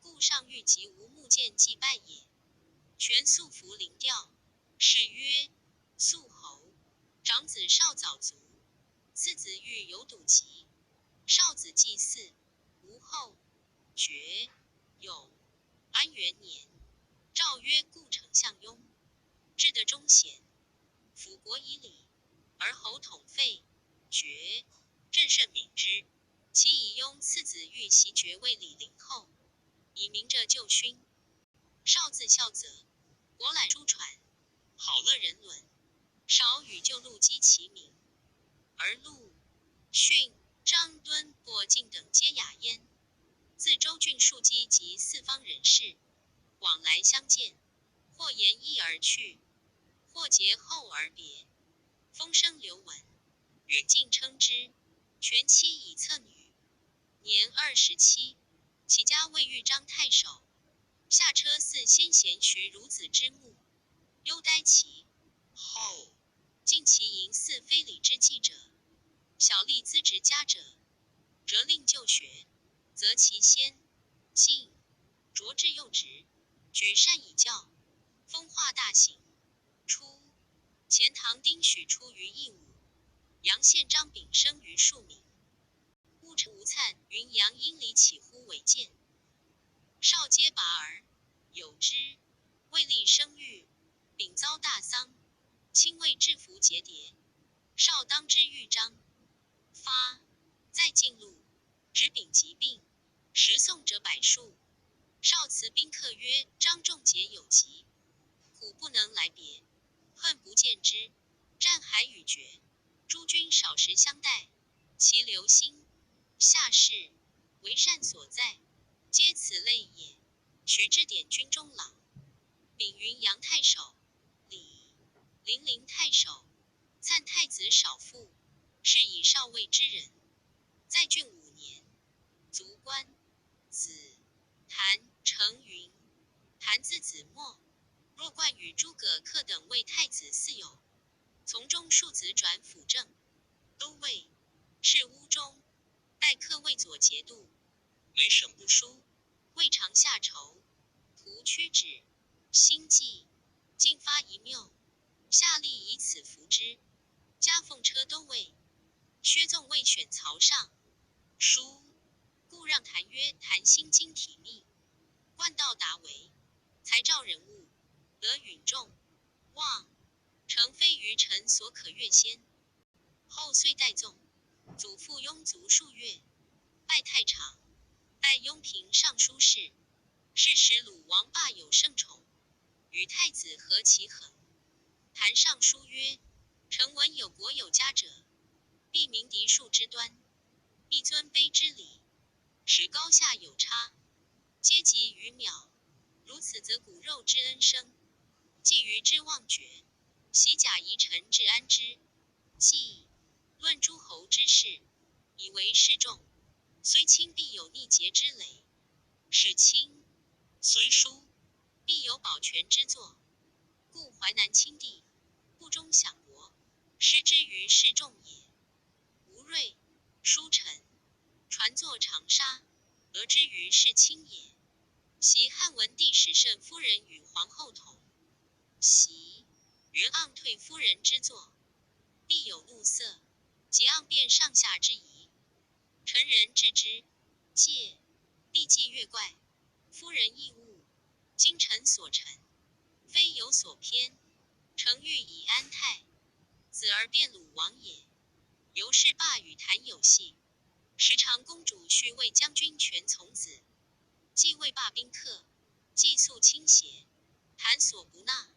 故上谕及无木剑祭拜也。全素服灵吊，谥曰肃侯。长子少早卒，次子欲有笃疾，少子祭祀，无后，爵。有安元年，诏曰：故丞相雍，至德忠贤，辅国以礼，而侯统废，爵。朕甚敏之。其以雍次子欲袭爵位李陵后，以明者旧勋。少自孝则，博览书传，好乐人伦，少与旧陆击其名。而陆逊、张敦、伯敬等皆雅焉。自州郡庶几及四方人士，往来相见，或言一而去，或节后而别。风声流闻，远近称之。全妻以侧女，年27，其家未遇张太守。下车祀先贤徐孺子之墓，忧呆其后，尽其营祀非礼之祭者。小吏资职家者，责令就学，则其先进擢至右职，举善以教，风化大行。初，钱塘丁许出于义武，阳县张炳生于庶民。乌城吴粲、云阳因礼起乎违谏，少皆拔而有之。未立生育，丙遭大丧，亲为制服节牒，少当之豫章。发在晋路，指丙疾病，时送者百数。少辞宾客曰：张仲节有疾，苦不能来别，恨不见之。战还与绝，诸君少时相待，其留心下士，为善所在，皆此类也。许至典军中郎，丙云阳太守，李零陵太守，粲太子少傅，是以少尉之人。在郡5年，卒官。子谭成云。谭字子墨，若冠与诸葛恪等为太子嗣友，从中庶子转辅政，都尉，是乌中。待恪为左节度，为省部书，未尝下筹，图屈指，心计，进发一谬，下吏以此服之，加奉车都尉。薛纵未选曹尚书，故让谭曰：谭心经体密，冠道达为，才照人物，德允重，望诚非于臣所可越先。后遂代纵，祖父雍卒数月，拜太常，代雍平尚书事。是时鲁王霸有圣宠，与太子和其衡。谭上书曰：臣闻有国有家者，必明嫡庶之端，必尊卑之礼，使高下有差，阶级于渺。如此则骨肉之恩生，既于之忘绝，袭假夷臣至安之。既论诸侯之事，以为示众，虽亲必有逆节之累；使亲虽疏，必有保全之作。故淮南亲帝，不忠享国，失之于示众也。吴芮、舒臣，传作长沙，讹之于世卿也。袭汉文帝使慎夫人与皇后同，袭原盎退夫人之作，必有怒色，即盎辨上下之疑。臣人治之，戒必既越怪，夫人亦恶。今臣所陈，非有所偏，诚欲以安泰，子而变鲁王也。由是霸与谭有隙，时常公主须为将军权从子，既为霸宾客，既素倾斜，谭所不纳。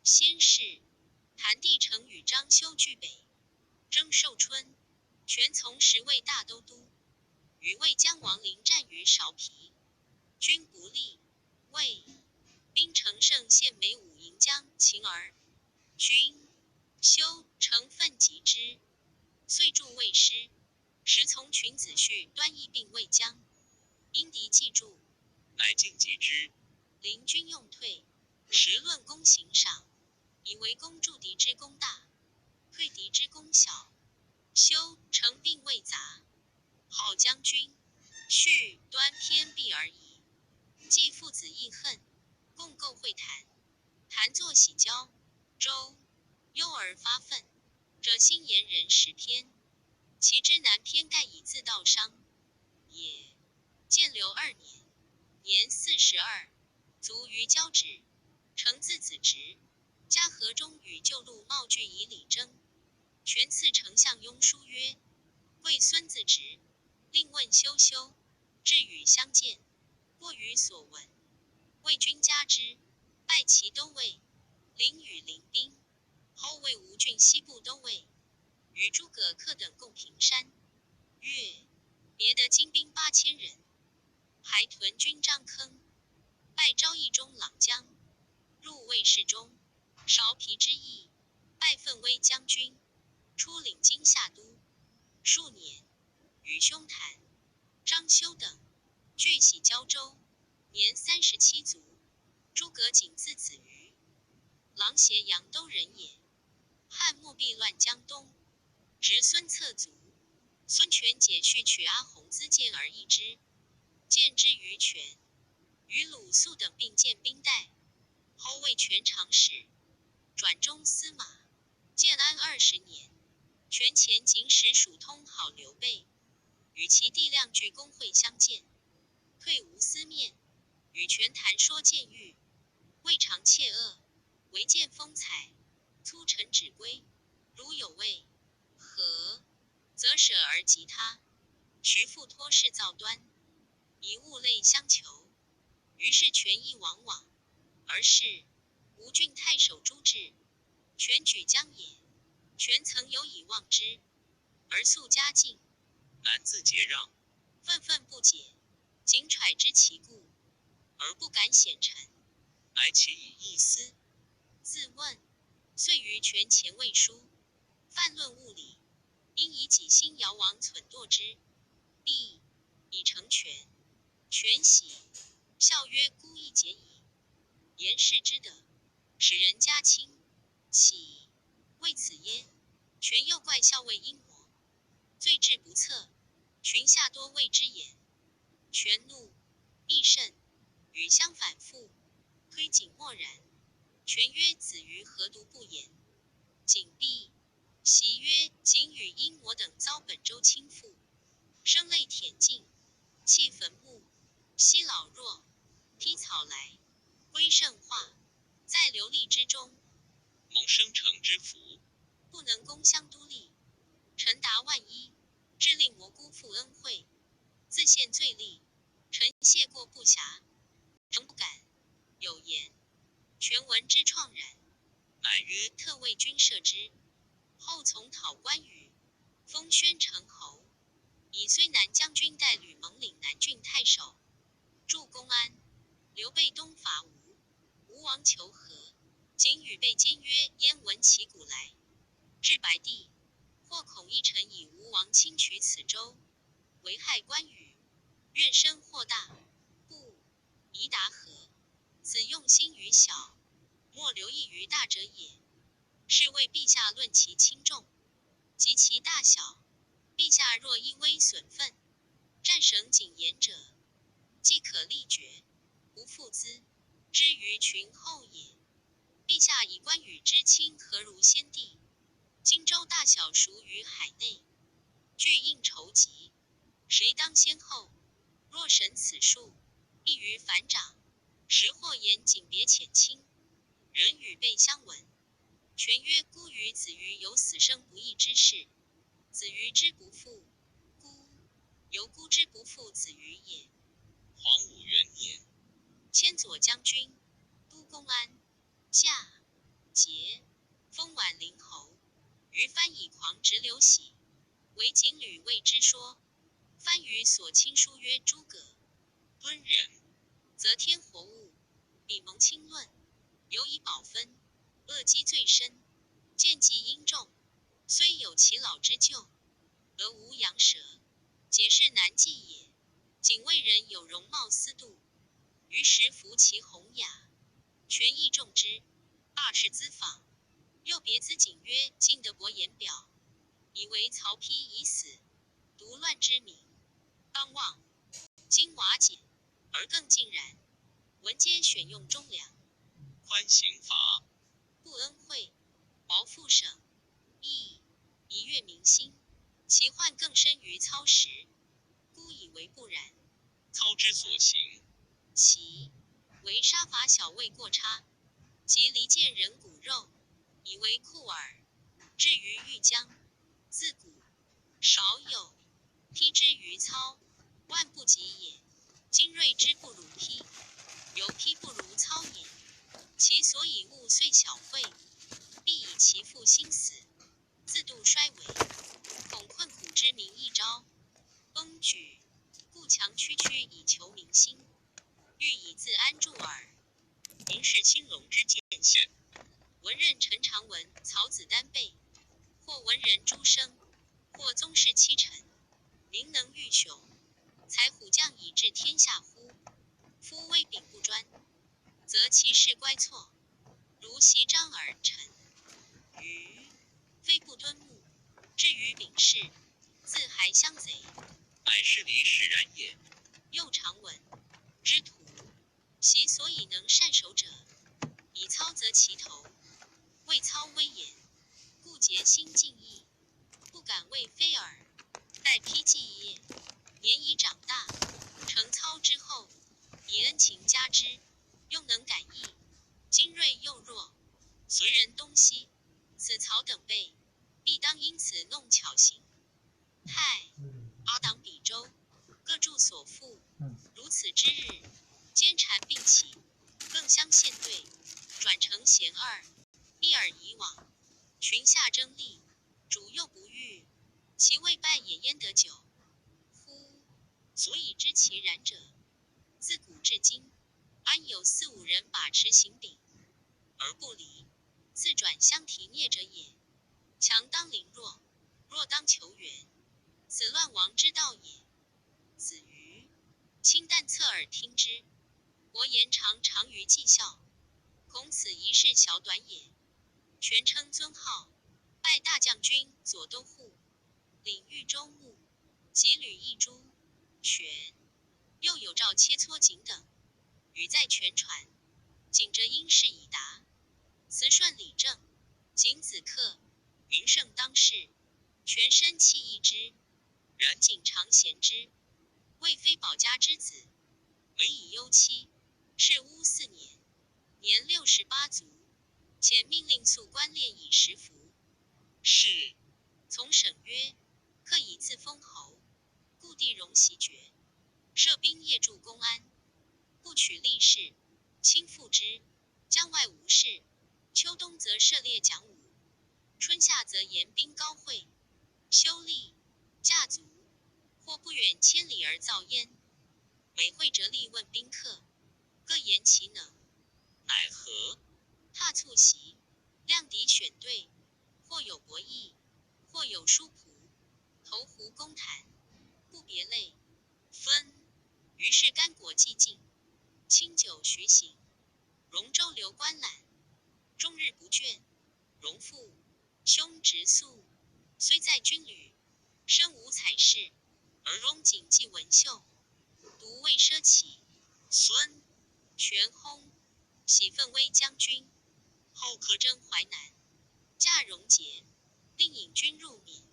先是，谭帝诚与张修俱北，征寿春，权从时为大都督，与魏将王陵战于韶皮，军不利，魏兵乘胜献美武营将秦儿，军修乘奋击之，遂助魏师。时从群子婿端义并魏将，因敌既助，乃进击之。临军用退，时论功行赏，以为公助敌之功大，退敌之功小，修成并未杂。好将军，续端偏避而已。既父子义恨，共构会谈。谈作喜交，周忧而发愤，者心言人10篇。其之南篇盖以自道伤也。建刘2年，年42，卒于交趾。承字子直，嘉禾中与旧路茂具以礼征。权赐丞相雍书曰：贵孙子直，令问修修，至与相见，过于所闻。魏君加之，拜其都尉，领与临兵。后为吴郡西部都尉，与诸葛恪等共平山。越别得精兵8000人，还屯军张坑，拜昭义中郎将，入卫士中，韶皮之役，拜奋威将军，出领京下都。数年，与兄谭、张修等俱徙交州，年37卒。诸葛瑾字子瑜，琅邪阳都人也。汉末避乱江东，侄孙策卒。孙权解续取阿弘资剑而易之，见之于权，与鲁肃等并建兵代。后为权长史，转中司马。建安20年，权前警使属通好刘备，与其弟亮据公会相见，退无私面，与权谈说谏谕，未尝窃恶，唯见风采，粗臣指归。如有谓何，则舍而及他。徐复托事造端，以物类相求。于是权亦往往。而是吴郡太守朱治，权举江也。权曾有以望之，而素家境，难自节让，愤愤不解，谨揣知其故，而不敢显陈。乃起以议思，自问，遂于权前未书，泛论物理，因以己心遥往忖度之，必以成权。权喜，笑曰：孤亦解矣。言氏之德，使人家亲，岂为此耶？权又怪校尉阴谋，罪至不测，群下多谓之言。权怒，亦甚，语相反复，推瑾默然。权曰：子瑜何独不言？瑾毕，袭曰：瑾与阴谋等遭本州倾覆，声泪舔尽，弃坟墓，息老弱，披草来，归圣化，在流离之中，蒙生成之福，不能攻相都立。臣达万一，致令蘑菇负恩惠，自陷罪戾，臣谢过不暇，诚不敢。有言，权闻之怆然，乃曰：特为君赦之。后从讨关羽，封宣城侯，以睢南将军带吕蒙领南郡太守，驻公安。刘备东伐吴，吴王求和，瑾与备监曰：焉闻其鼓来？至白帝，或恐一臣以吴王侵取此州，危害关羽，愿身祸大，不宜达和。子用心于小，莫留意于大者也。是谓陛下论其轻重，及其大小。陛下若因危损分，战绳谨严者，即可立决，不复资之于群后也。陛下以关羽之亲何如先帝？荆州大小孰于海内？俱应酬集，谁当先后？若审此数，必于反掌。时或言谨别遣亲，人与备相闻。权曰：孤与子瑜有死生不义之事，子瑜之不复，孤由孤之不复子瑜也。黄武元年，迁左将军，都公安，夏桀，封宛陵侯。于藩以狂直流徙，为锦履谓之说。藩于所亲书曰：诸葛敦仁，则天活物，比蒙亲论，尤以保分，恶积最深，见计殷重，虽有其老之咎，而无阳蛇，解释难计也。仅为人有容貌思度，于时服其弘雅，权益重之，罢斥咨访，又别资警曰：晋德伯言表，以为曹丕已死，独乱之名，当忘。今瓦解，而更尽然。文皆选用忠良，宽刑罚，不恩惠，薄赋省，亦以悦民心。其患更深于操时，孤以为不然。操之所行，其为杀伐小未过差，即离间人骨肉，以为酷耳。至于豫江，自古少有披之于操，万不及也。今锐之不如披，犹披不如操也。其所以物虽小惠，必以其父心死，自度衰微，恐困苦之民一朝崩举，故强区区以求民心，欲以自安住耳。您是兴隆之见贤，文人陈长文、曹子丹辈，或文人诸生，或宗室七臣，民能欽雄，才虎将以治天下乎？夫威秉不专，则其事乖错，如袭张耳、陈馀，非不敦睦。至于秉氏，自还乡贼，乃是离使然也。又常闻之徒，其所以能善守者，以操则其头，为操威严，故竭心尽意，不敢为非耳。待丕继业，年已长大，承操之后，以恩情加之，用能感意，精锐又弱，随人东西，此曹等辈，必当因此弄巧行。太阿党比周，各著所赋，如此之日，奸谗并起，更相陷对，转成贤二，一尔以往，群下争利，主又不遇，其未败也焉得久乎？所以知其然者，自古至今，安有四五人把持行柄而不离，自转相提聂者也。强当凌弱，弱当求援，此乱亡之道也。子瑜，清淡侧耳听之。国言常于绩效，孔此一事小短也。全称尊号，拜大将军、左都护，领豫州牧，及吕一诸、权，又有诏切磋景等，语在全传。景者因事已达，辞顺理政，景子克，名盛当世，全身弃义之。然景常贤之，为非保家之子，每以忧妻，是巫4年，年68卒，遣命令速官练以实服。是从省曰：克以自封侯，故地荣袭爵，设兵业助公安，不取吏士，轻赋之。江外无事，秋冬则涉猎讲武，春夏则严兵高会，修吏、驾卒，或不远千里而造焉。每会折吏问宾客，各言其能，乃何？踏促席，量敌选对，或有博弈，或有殊仆，投壶公谈，不别类分。于是干果既尽，清酒徐行，容周流观览，终日不倦。荣父兄直宿，虽在军旅，身无彩饰，而荣谨记文秀，独未奢侈。孙权薨，喜奋威将军，后客征淮南，驾戎节，令引军入闽，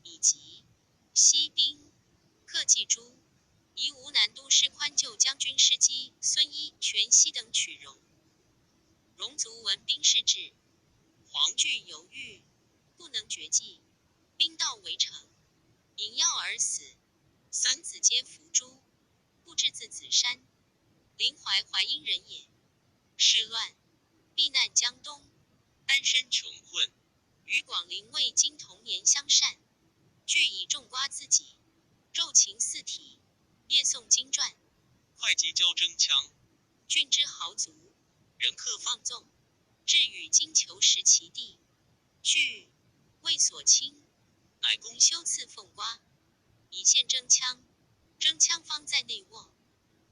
以及西兵，克冀诸，以吴南都师宽就将军师基孙一、全熙等取荣。荣卒闻兵事至，惶惧犹豫，不能决计，兵到围城，引药而死。三子皆伏诛，不至自子山。临淮阴人也。事乱，避难江东，单身穷困，与广陵卫经同年相善，俱以种瓜自己，昼勤四体，夜诵经传，会稽交征羌，郡之豪族，人客放纵，至与金求食其地，据魏所亲，乃公修赐凤瓜，以献征羌。征羌方在内卧，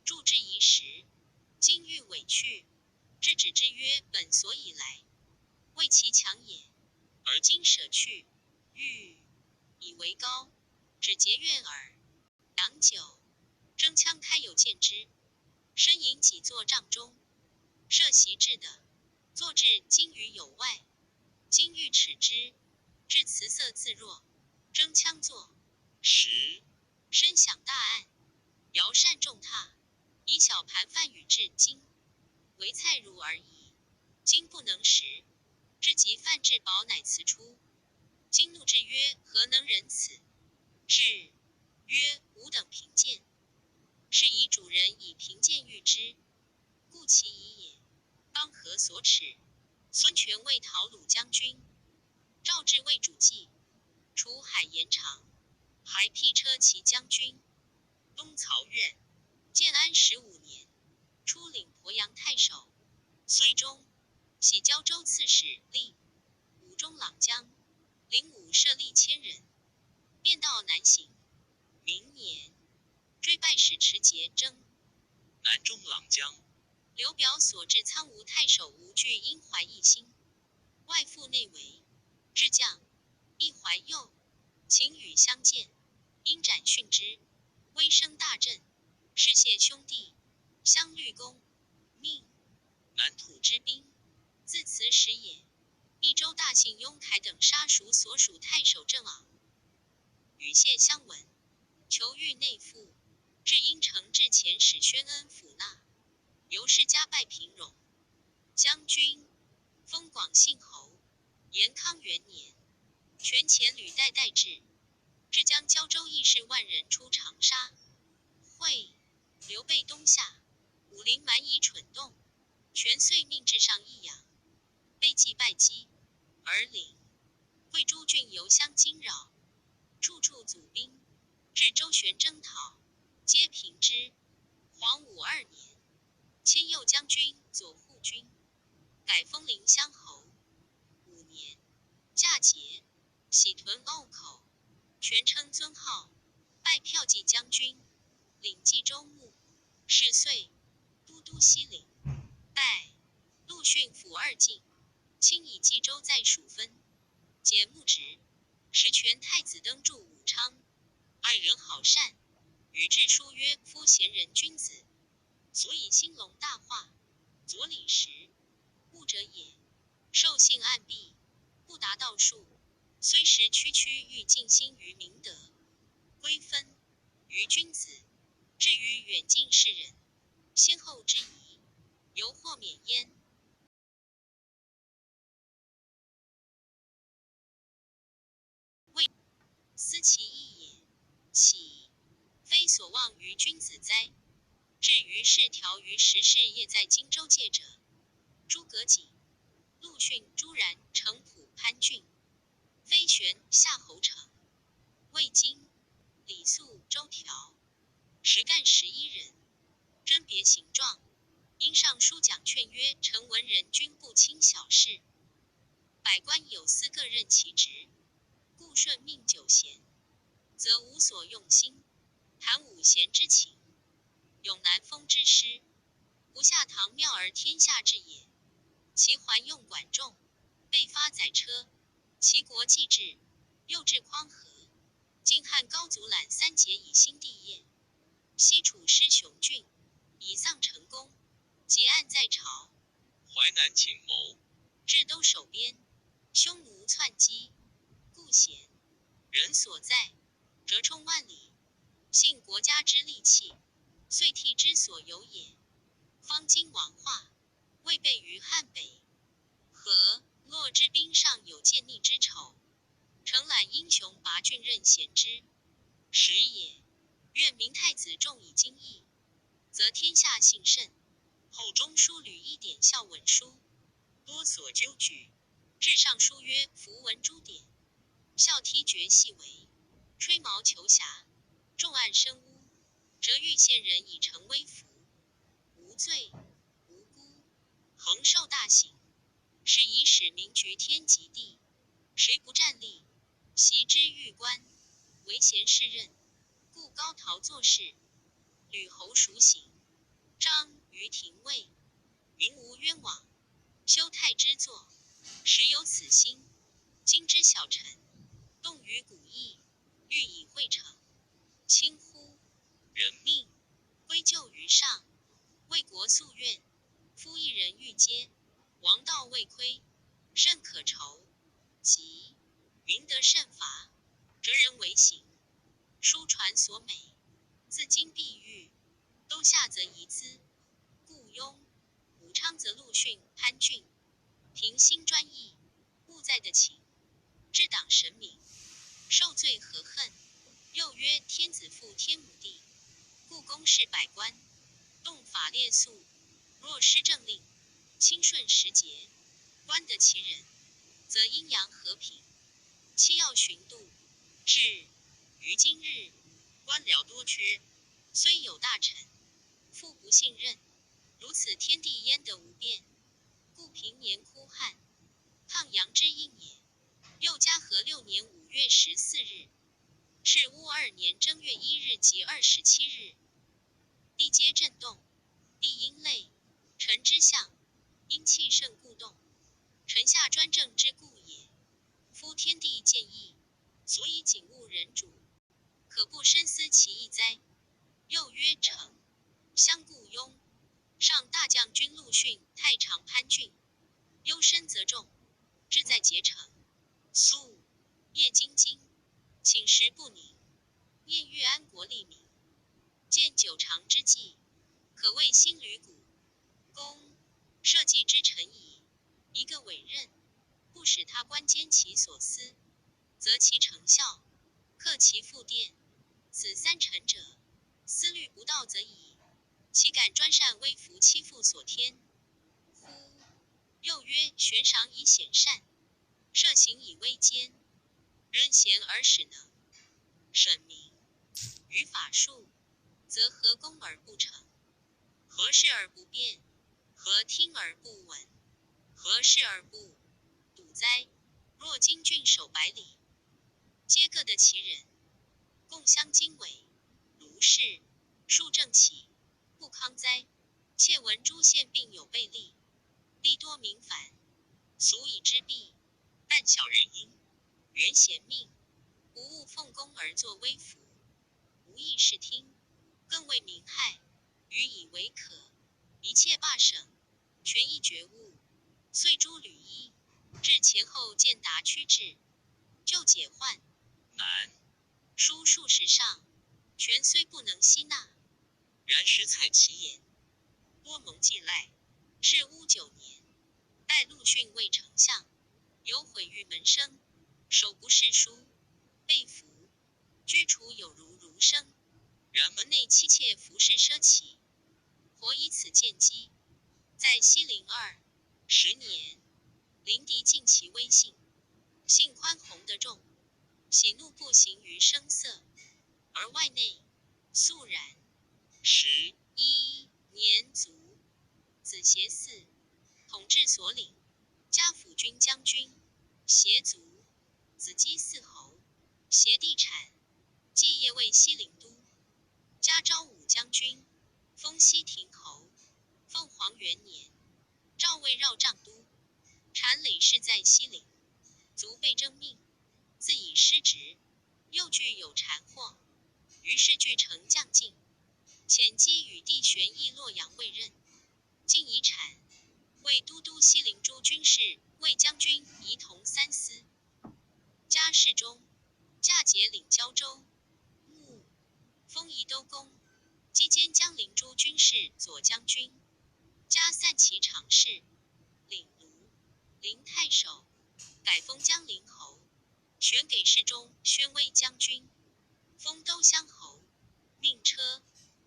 助之宜时，今欲委去，制止之曰：本所以来，为其强也。而今舍去，欲以为高，只节怨耳。良久，征羌开有见之，身迎几座帐中，设席置的，坐至金于有外。金欲耻之，至辞色自若，征羌坐。10声响大暗，摇扇重榻，以小盘饭与至今，唯菜乳而已。今不能食，至极饭至饱，乃辞出。今怒之曰：何能忍此？至曰：吾等贫贱，是以主人以贫贱喻之，故其已也。当何所耻？孙权为讨鲁将军，赵志为主计，楚海延长，还辟车骑将军。东曹偃，建安15年，出领鄱阳太守。岁中，徙胶州刺史，令武中郎将，领武设吏1000人，便道南行。明年，追拜使持节征。南中郎将。刘表所至苍梧太守吴惧因怀一心，外附内围，至将一怀右，请与相见，因斩殉之。威声大振，是谢兄弟，相虑公，命南土之兵，自此始也。益州大信雍凯等杀熟所属太守郑昂，与谢相闻，求欲内附，至阴城至前使宣恩抚纳。由是加拜平戎将军，封广信侯。延康元年，权前履带代至，至将胶州义士万人出长沙。会刘备东下，武陵蛮夷蠢动，权遂命至上益阳，备祭拜击，而领会诸郡犹相惊扰，处处阻兵，至周旋征讨，皆平之。黄武2年，迁右将军、左护军，改封临乡侯。5年，驾节，徙屯瓯口，全称尊号，拜骠骑将军，领冀州牧。是岁，都督西陵，代陆逊抚2境，亲以冀州在属分，解牧职。时权太子登驻武昌，爱人好善，与致书曰：夫贤人君子，所以兴隆大化，左李时，务者也。受信暗闭，不达道术，虽时区区欲尽心于明德，规分于君子，至于远近士人，先后之宜，犹或免焉。谓思其义也，岂非所望于君子哉？至于是条于时事业在荆州界者，诸葛瑾、陆逊、朱然、程普、潘俊、飞旋、夏侯成、魏京、李肃、周条，实干11人，甄别形状。因上书讲劝曰：臣闻人君不轻小事，百官有司各任其职，故顺命9贤，则无所用心，谈5贤之情，永难封之师，不下堂庙而天下治也。其还用管仲，被发载车，齐国既至，又至匡和，晋汉高祖揽3节以兴帝业，西楚师雄郡，以丧成功，结案在朝。淮南请谋，至都守边，匈奴窜击，故贤人所在，折冲万里，信国家之利器，遂替之所有也。方今王化，未备于汉北，和洛之兵上有见逆之丑，诚揽英雄拔郡任贤之，时也。愿明太子重以经义，则天下幸甚。后中书吕一典校文书，多所纠举。至上书曰：符文诸典，校踢厥细为，吹毛求瑕，重案深污，折欲县人以成微服，无罪无辜，恒受大刑。是以使民局天极地，谁不战立，袭之欲官，唯贤士任，故高陶作事，吕侯赎刑，张于廷尉，云无冤枉，修太之作，时有此心，今之小臣，动于古义，欲以会成。轻乎！人命归咎于上，为国夙愿。夫一人欲接，王道未亏，甚可愁。即云得甚罚，折人为刑。书传所美，自今必喻。东夏则夷资，顾雍；武昌则陆逊、潘俊。平心专义，务在的情，治党神明，受罪何恨？又曰：天子复天母地，故宫事百官，动法列肃。若施政令，亲顺时节，官得其人，则阴阳和平。期要循度，至于今日，官僚多缺，虽有大臣，复不信任。如此天地焉得无变？故平年枯旱，抗阳之应也。又嘉禾6年5月14日，是戊2年正月1日及27日，地皆震动，地因累，臣之象，因气盛故动。臣下专政之故也。夫天地见义，所以警务人主，可不深思其意哉？又曰：丞相顾雍，上大将军陆逊、太常潘俊，忧深则重，志在结成。肃夜津津，寝食不宁，念欲安国利民，见久长之计，可谓新履古。公社稷之臣矣。一个委任，不使他官兼其所思，则其成效，克其复殿。此三臣者，思虑不到则已，岂敢专擅微服欺负所天？乎！又曰：悬赏以显善，设刑以威奸，任贤而使能，审明于法术，则何功而不成？何视而不辩？何听而不闻？何视而不笃哉？若今郡守100里，皆各得其人，共相经纬，如是，数正齐，不康哉？窃闻诸县并有备吏，吏多民反，俗以之弊。但小人因原贤命，不务奉公而作威服，无益视听，更为民害，予以为可。一切罢省，权益觉悟，遂诛吕一，至前后见达趋至，就解患难。书数十上，权虽不能吸纳，然实采其言。多蒙记赖，是乌9年，待陆逊为丞相，有毁誉门生，手不释书，被俘，居处有如生。然门内妻妾服侍奢侈，活以此见机。在西陵10年，临敌尽其威信，性宽宏得众，喜怒不形于声色，而外内肃然。11年卒，子协嗣，统治所领，加辅军将军。协卒，子姬嗣侯，协地产，继业为西陵都。加昭武将军，封西亭侯。凤凰元年，诏位绕帐都，产累世在西陵，卒被征命，自以失职，又惧有谗祸，于是据城将进，遣姬与弟玄诣洛阳未任，进以产，为都督西陵诸军事，为将军仪同3司。加侍中，驾节领交州，牧，封宜都公，击兼江陵诸军事左将军。加散骑常侍，领卢、临太守，改封江陵侯，选给侍中宣威将军，封都乡侯，命车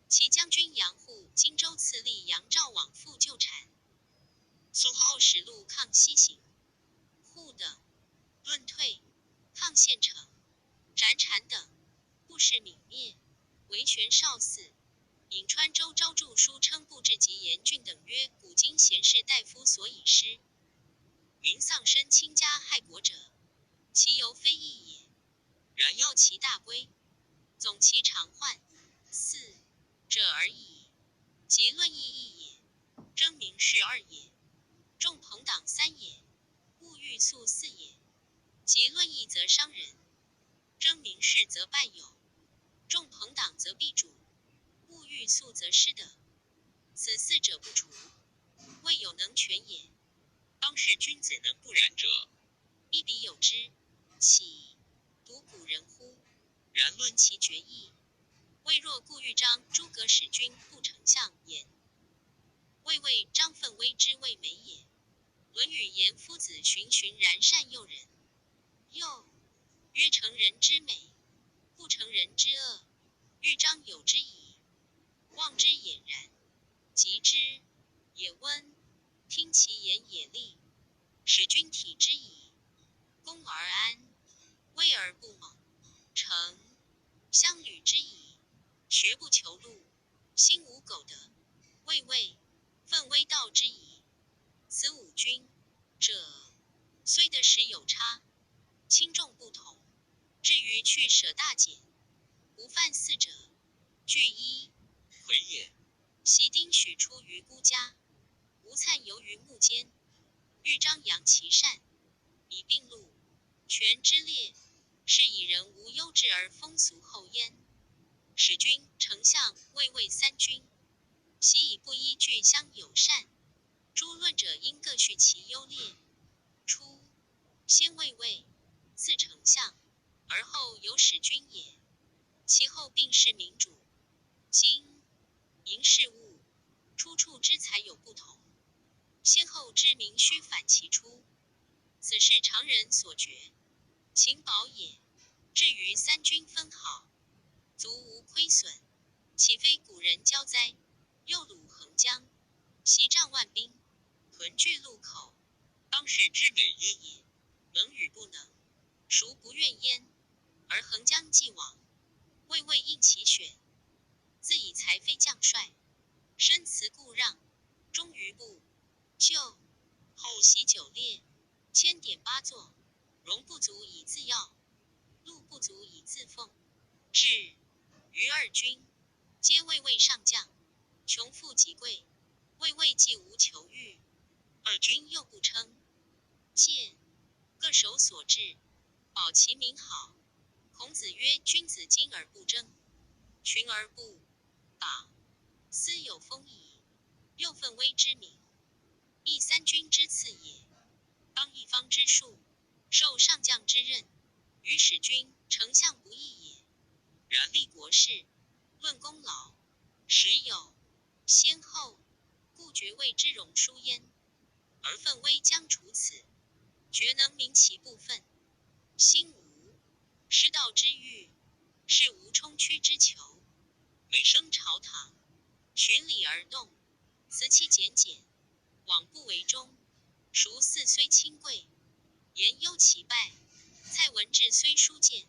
骑将军杨护荆州刺历杨赵往复旧产。苏后实录抗西行，护等论退，抗县城，斩产等，不使泯灭，为权少嗣。颍川州昭著书称布置及严峻等曰：古今贤士大夫所以失，云丧身倾家害国者，其犹非义也。然要其大归，总其常患4者而已，即论义1也，争名士2也，众朋党3也，物欲素四也。即论义则伤人，争名士则败友，众朋党则必主，物欲素则失德。此四者不除，未有能全也。当是君子能不然者，一彼有之，岂独古人乎？然论其决议，未若顾豫章、诸葛使君不丞相言。魏谓张奋威之谓美也。论语言夫子循循然善诱人，又曰成人之美，不成人之恶。豫章有之矣，望之俨然，及之也温，听其言也利。使君体之矣，恭而安，威而不猛，诚相履之矣。学不求禄，心无苟得，谓奋威道之矣。此五君者，虽得时有差，轻重不同。至于去舍大俭，无犯四者，具一回也。袭丁许出于孤家，吴粲游于幕间。豫章扬其善，以并禄，权之列，是以人无忧志而风俗厚焉。使君、丞相、魏三军，习以不依据相友善。诸论者应各叙其优劣。初，先魏，次丞相，而后有使君也。其后并是民主。今营事务，出处之才有不同，先后之名须反其出，此是常人所觉，情薄也。至于三军分好，足无亏损，岂非古人交哉？右鲁横江，袭仗万兵，屯据路口，当是之美也。能与不能，孰不愿焉？而横江既往，魏应其选，自以才非将帅，身辞故让，忠于部，就后袭9列，千点8座，戎不足以自耀，路不足以自奉。至于二军，皆魏上将，穷富极贵，魏既无求欲，二军又不称见，各守所志，保其民好。孔子曰：君子精而不争，群而不党，斯有风矣。又奋威之名，亦三军之次也。当一方之术，受上将之任，与使君、丞相不异也。然立国事，论功劳，实有先后，故爵位之荣殊焉。而奋威将除此，决能明其部分。心无失道之欲，事无冲屈之求。每生朝堂，循礼而动，辞其简简，往不为中。孰似虽清贵，言忧其败。蔡文治虽书见，